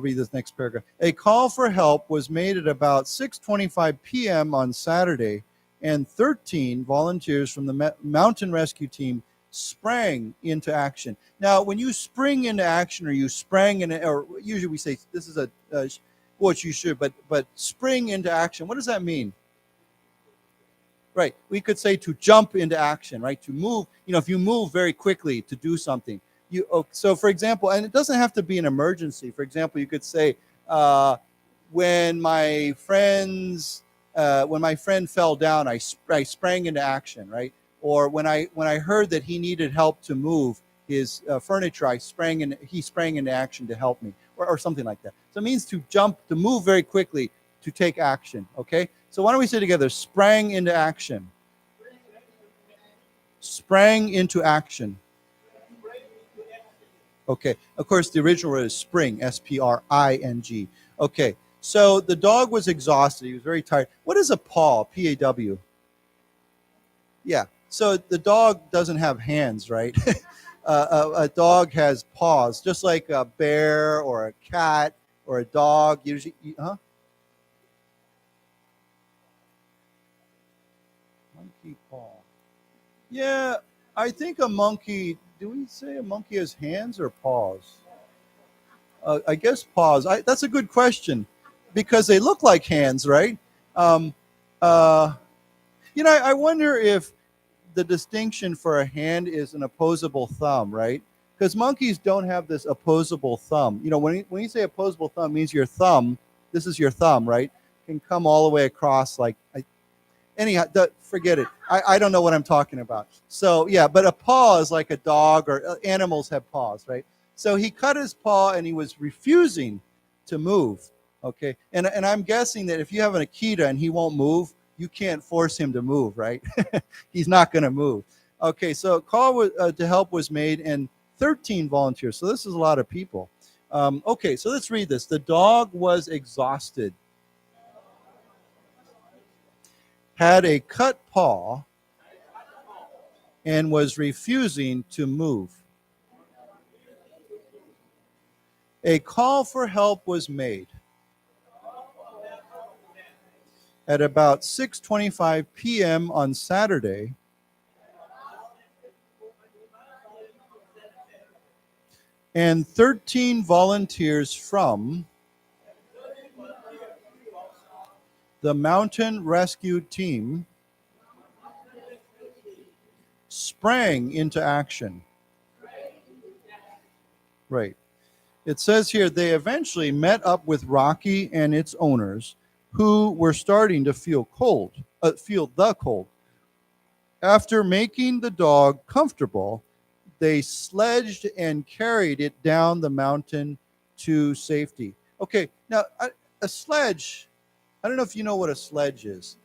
read this next paragraph. A call for help was made at about 6:25 p.m. on Saturday, and 13 volunteers from the Mountain Rescue Team sprang into action. Now, when you spring into action, or you sprang in, or usually we say this is what you should, but spring into action. What does that mean? Right. We could say to jump into action, right? To move. If you move very quickly to do something. So, for example, and it doesn't have to be an emergency. For example, you could say, when my friend fell down, I sprang into action, right? Or when I heard that he needed help to move his furniture, he sprang into action to help me, or something like that. So it means to jump, to move very quickly, to take action. Okay. So why don't we say together, sprang into action. Sprang into action. Okay, of course, the original word is spring, S-P-R-I-N-G. Okay, so the dog was exhausted. He was very tired. What is a paw, P-A-W? Yeah, so the dog doesn't have hands, right? A dog has paws, just like a bear or a cat or a dog. Usually, Monkey paw. Yeah, I think a monkey... Do we say a monkey has hands or paws? I guess paws. That's a good question, because they look like hands, right? I wonder if the distinction for a hand is an opposable thumb, right? Because monkeys don't have this opposable thumb. When you say opposable thumb, it means your thumb, this is your thumb, right? Can come all the way across like... Anyhow, forget it. I don't know what I'm talking about. So, yeah, but a paw is like a dog, or animals have paws, right? So he cut his paw and he was refusing to move, okay? And I'm guessing that if you have an Akita and he won't move, you can't force him to move, right? He's not going to move. Okay, so a call to help was made, and 13 volunteers. So this is a lot of people. Okay, so let's read this. The dog was exhausted, had a cut paw, and was refusing to move. A call for help was made at about 6:25 p.m. on Saturday, and 13 volunteers from the Mountain Rescue Team sprang into action. Right. It says here they eventually met up with Rocky and its owners, who were starting to feel the cold. After making the dog comfortable, they sledged and carried it down the mountain to safety. Okay, now a sledge, I don't know if you know what a sledge is,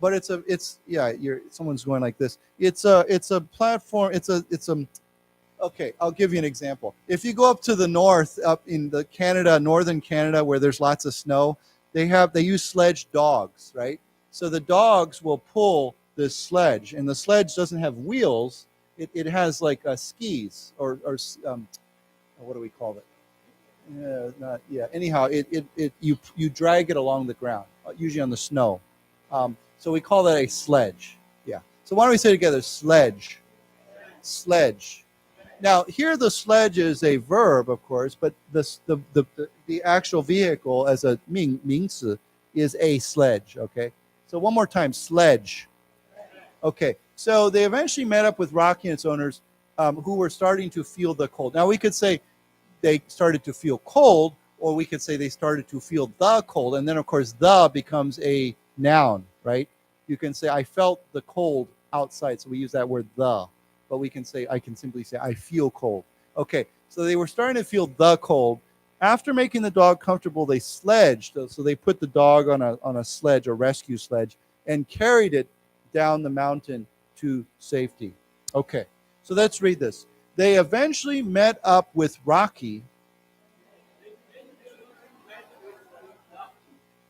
but someone's going like this. It's a platform. Okay, I'll give you an example. If you go up to the north, up in northern Canada, where there's lots of snow, they use sledge dogs, right? So the dogs will pull this sledge, and the sledge doesn't have wheels. It has like skis or what do we call it? Anyhow, you drag it along the ground, usually on the snow. So we call that a sledge. Yeah. So why don't we say together, sledge, sledge. Now, here the sledge is a verb, of course, but the actual vehicle as a 名词 is a sledge, okay? So one more time, sledge. Okay, so they eventually met up with Rocky and its owners who were starting to feel the cold. Now, we could say they started to feel cold, or we could say they started to feel the cold. And then, of course, the becomes a noun, right? You can say, I felt the cold outside. So we use that word the. But we can say, I can simply say, I feel cold. Okay, so they were starting to feel the cold. After making the dog comfortable, they sledged. So they put the dog on a sledge, a rescue sledge, and carried it down the mountain to safety. Okay, so let's read this. They eventually met up with Rocky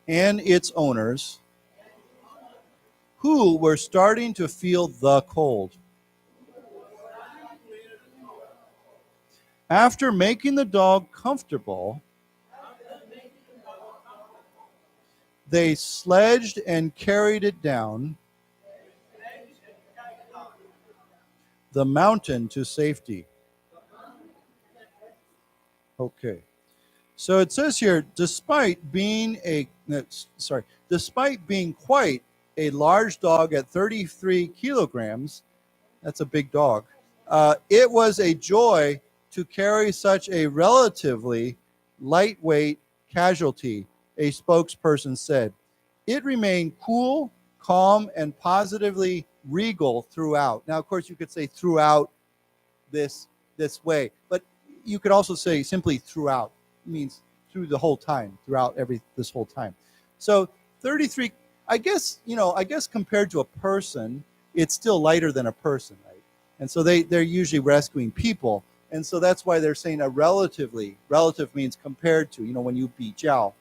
and its owners, who were starting to feel the cold. After making the dog comfortable, they sledged and carried it down the mountain to safety. Okay. So it says here, despite being quite a large dog at 33 kilograms, that's a big dog, it was a joy to carry such a relatively lightweight casualty, a spokesperson said. It remained cool, calm, and positively regal throughout. Now, of course, you could say throughout this way, but you could also say simply throughout. It means through the whole time, throughout this whole time. So 33, I guess compared to a person, it's still lighter than a person, right? And so they're usually rescuing people. And so that's why they're saying relative means compared to, when you 比较,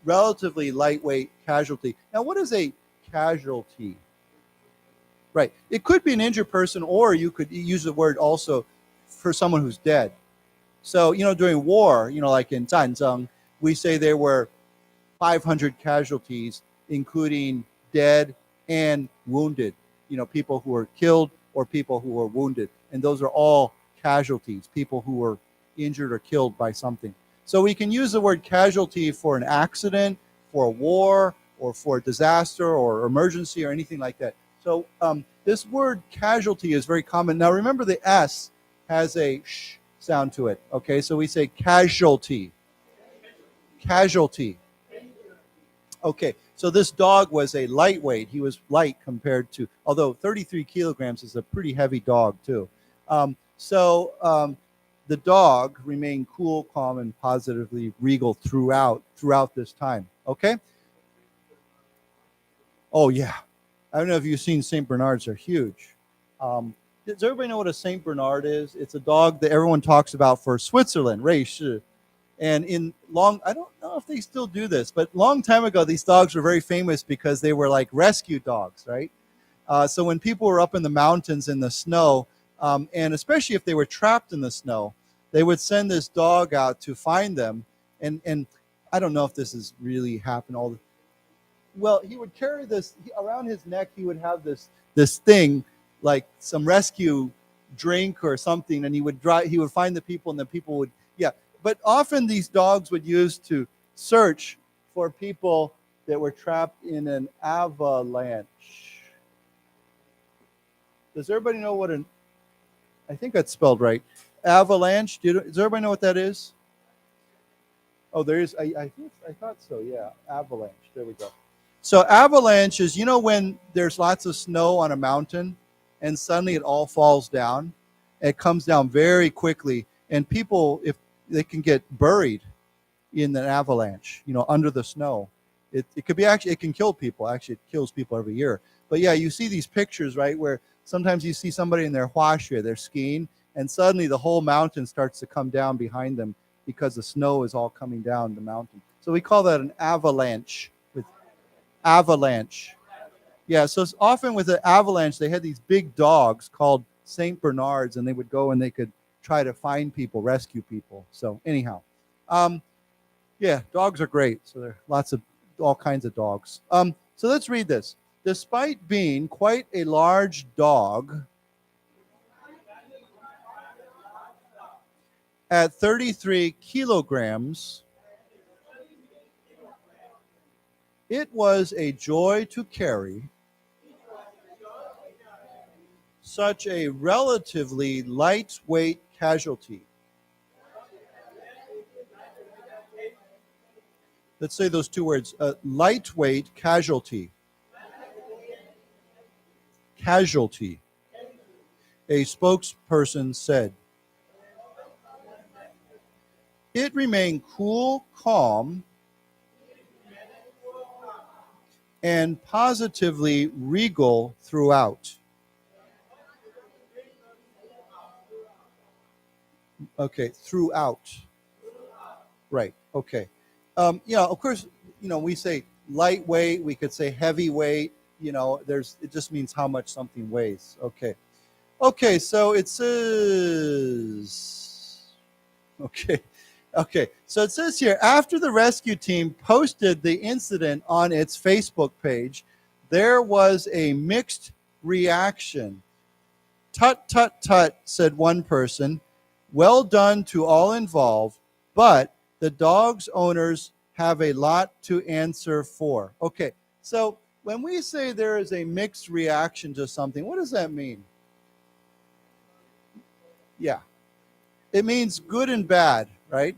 relatively lightweight casualty. Now, what is a casualty? Right. It could be an injured person, or you could use the word also for someone who's dead. So, during war, like in 战争, we say there were 500 casualties, including dead and wounded, people who were killed or people who were wounded. And those are all casualties, people who were injured or killed by something. So we can use the word casualty for an accident, for a war, or for a disaster or emergency or anything like that. So this word casualty is very common. Now remember, the S has a sh sound to it. Okay, so we say casualty. Casualty. Okay, so this dog was a lightweight. He was light compared to, although 33 kilograms is a pretty heavy dog too. So the dog remained cool, calm, and positively regal throughout this time. Okay? Oh, yeah. I don't know if you've seen St. Bernards. They're huge. Does everybody know what a St. Bernard is? It's a dog that everyone talks about for Switzerland, 瑞士. And I don't know if they still do this, but long time ago, these dogs were very famous because they were like rescue dogs, right? So when people were up in the mountains in the snow, and especially if they were trapped in the snow, they would send this dog out to find them. And I don't know if this has really happened well, he would carry this around his neck. He would have this thing, like some rescue drink or something, and he would find the people, and the people would, yeah. But often these dogs would use to search for people that were trapped in an avalanche. Does everybody know what I think that's spelled right. Avalanche. Does everybody know what that is? Oh, there is. I thought so. Yeah, avalanche. There we go. So avalanche is, when there's lots of snow on a mountain and suddenly it all falls down. It comes down very quickly, and people, if they can get buried in an avalanche, under the snow. It could be it can kill people. Actually, it kills people every year. But yeah, you see these pictures, right, where sometimes you see somebody in their huaxue, they're skiing, and suddenly the whole mountain starts to come down behind them because the snow is all coming down the mountain. So we call that an avalanche. Avalanche. Yeah, so it's often with an avalanche, they had these big dogs called St. Bernards, and they would go and they could try to find people, rescue people. So anyhow, yeah, dogs are great. So there are all kinds of dogs. So let's read this. Despite being quite a large dog at 33 kilograms, it was a joy to carry such a relatively lightweight casualty. Let's say those two words, lightweight casualty. Casualty, a spokesperson said. It remained cool, calm, and positively regal throughout. Okay, throughout. Right, okay. Yeah, of course, we say lightweight, we could say heavyweight, it just means how much something weighs. Okay. Okay, so it says, okay, so it says here, after the rescue team posted the incident on its Facebook page, there was a mixed reaction. Tut, tut, tut, said one person. Well done to all involved, but the dog's owners have a lot to answer for. Okay, so when we say there is a mixed reaction to something, what does that mean? Yeah, it means good and bad, right?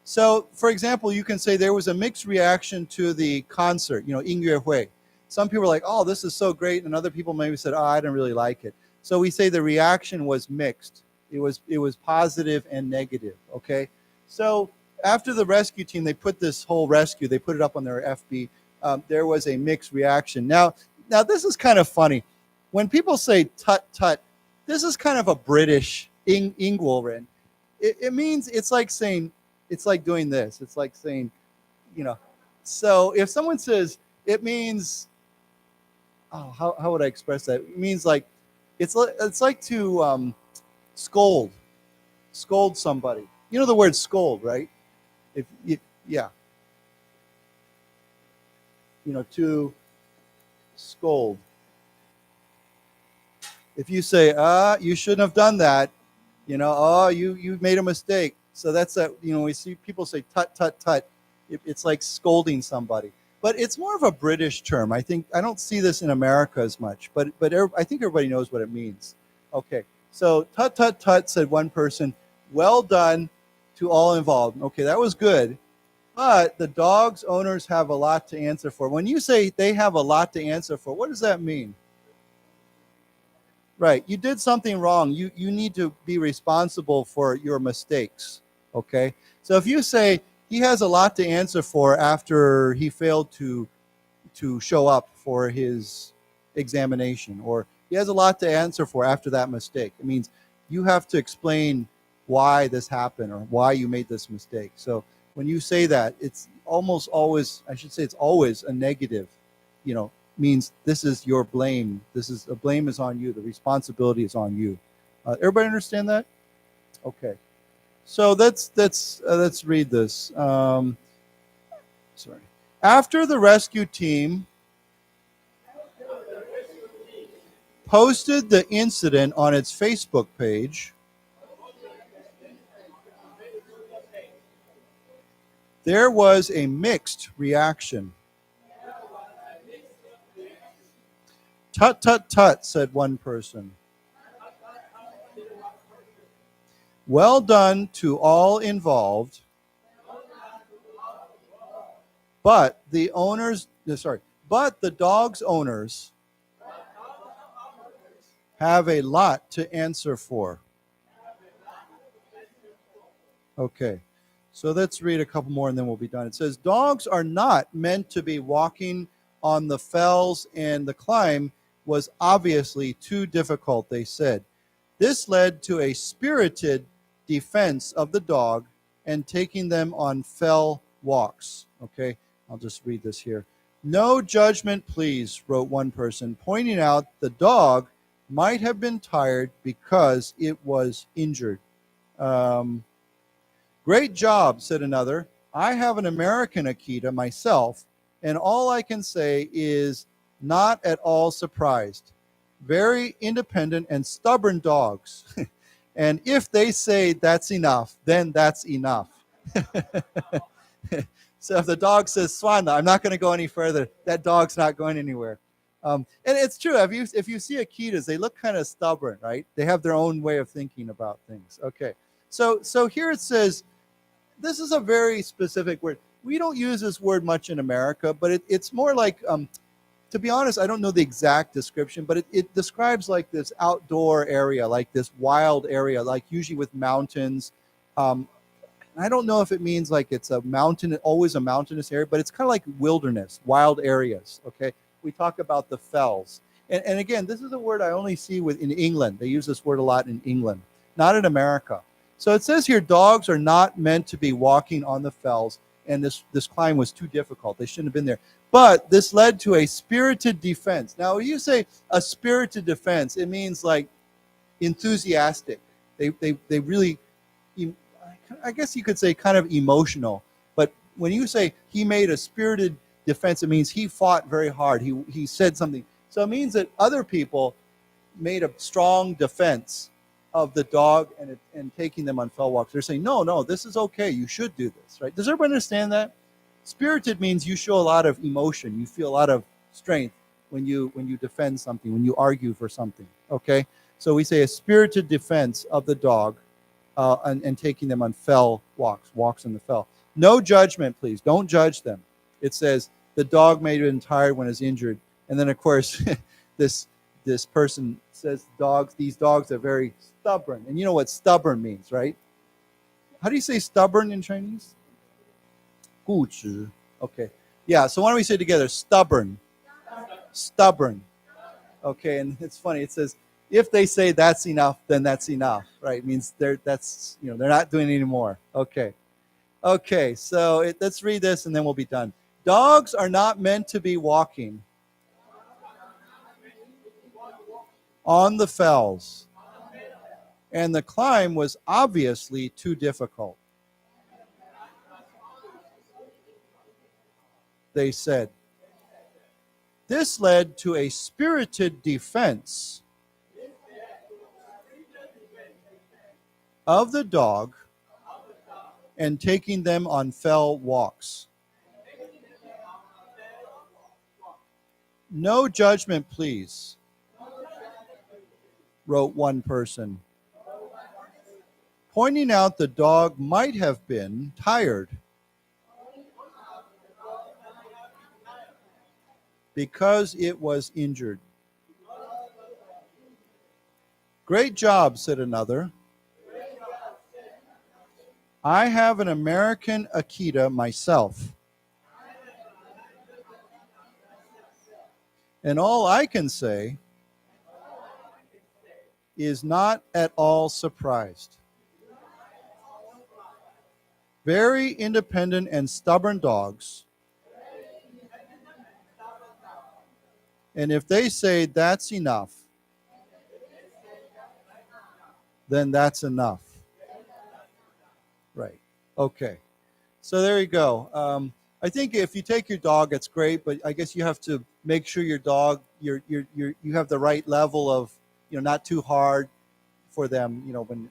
So, for example, you can say there was a mixed reaction to the concert, 音乐会. Some people are like, oh, this is so great, and other people maybe said, oh, I didn't really like it. So we say the reaction was mixed. It was positive and negative, okay? So after the rescue team, they put this whole rescue, they put it up on their FB, there was a mixed reaction. Now this is kind of funny. When people say tut tut, this is kind of a British Ingwolren. It means, it's like saying, it's like doing this. It's like saying, so if someone says, it means, how would I express that? It means like, it's like to scold somebody. You know the word scold, right? Yeah. To scold. If you say, you shouldn't have done that, you made a mistake. So that's that, we see people say tut, tut, tut. It's like scolding somebody. But it's more of a British term. I don't see this in America as much, but I think everybody knows what it means. Okay, so tut, tut, tut, said one person. Well done to all involved. Okay, that was good. But the dog's owners have a lot to answer for. When you say they have a lot to answer for, what does that mean? Right, you did something wrong. You need to be responsible for your mistakes, okay? So if you say he has a lot to answer for after he failed to show up for his examination, or he has a lot to answer for after that mistake, it means you have to explain why this happened or why you made this mistake. So when you say that, it's almost always, I should say it's always a negative, means this is your blame. The blame is on you. The responsibility is on you. Everybody understand that? Okay. So let's read this. Sorry. After the rescue team posted the incident on its Facebook page, there was a mixed reaction. Tut, tut, tut, said one person. Well done to all involved, but the dog's owners have a lot to answer for. Okay, so let's read a couple more and then we'll be done. It says, dogs are not meant to be walking on the fells, and the climb was obviously too difficult, they said. This led to a spirited defense of the dog and taking them on fell walks. Okay, I'll just read this here. No judgment, please, wrote one person, pointing out the dog might have been tired because it was injured. Great job, said another. I have an American Akita myself, and all I can say is not at all surprised. Very independent and stubborn dogs. And if they say that's enough, then that's enough. So if the dog says, Swana, I'm not going to go any further, that dog's not going anywhere. And it's true. If you see Akitas, they look kind of stubborn, right? They have their own way of thinking about things. Okay. So here it says, this is a very specific word. We don't use this word much in America, but it's more like, to be honest, I don't know the exact description, but it describes like this outdoor area, like this wild area, like usually with mountains. I don't know if it means like it's a mountain, always a mountainous area, but it's kind of like wilderness, wild areas, okay? We talk about the fells. And again, this is a word I only see in England. They use this word a lot in England, not in America. So it says here, dogs are not meant to be walking on the fells, and this climb was too difficult. They shouldn't have been there. But this led to a spirited defense. Now, when you say a spirited defense, it means like enthusiastic. They really, I guess you could say kind of emotional. But when you say he made a spirited defense, it means he fought very hard. He said something. So it means that other people made a strong defense of the dog and taking them on fell walks. They're saying, no, this is okay. You should do this, right? Does everybody understand that? Spirited means you show a lot of emotion. You feel a lot of strength when you defend something, when you argue for something, okay? So we say a spirited defense of the dog and taking them on fell walks in the fell. No judgment, please. Don't judge them. It says the dog may have been tired when it's injured. And then, of course, this person says these dogs are very stubborn. And you know what stubborn means, right? How do you say stubborn in Chinese? 固执. Okay. Yeah, so why don't we say together, stubborn. Stubborn. Okay, and it's funny. It says, if they say that's enough, then that's enough, right? It means they're not doing it anymore. Okay. Okay, so let's read this and then we'll be done. Dogs are not meant to be walking on the fells, and the climb was obviously too difficult. They said. This led to a spirited defense of the dog and taking them on fell walks. No judgment, please, wrote one person, pointing out the dog might have been tired because it was injured. Great job, said another. I have an American Akita myself, and all I can say is not at all surprised. Very independent and stubborn dogs, and if they say that's enough, then that's enough. Right. Okay. So there you go. I think if you take your dog, it's great, but I guess you have to make sure your dog, you have the right level of, not too hard for them,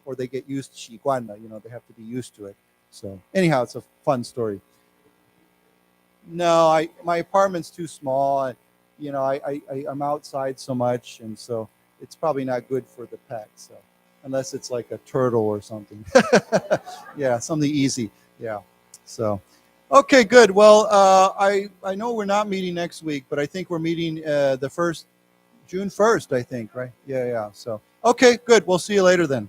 or they get used to 习惯了, they have to be used to it. So anyhow, it's a fun story. No, my apartment's too small. I'm outside so much, and so it's probably not good for the pet. So unless it's like a turtle or something. Yeah, something easy. Yeah. So, okay, good. Well, I know we're not meeting next week, but I think we're meeting June 1st, I think, right? Yeah. So, okay, good. We'll see you later then.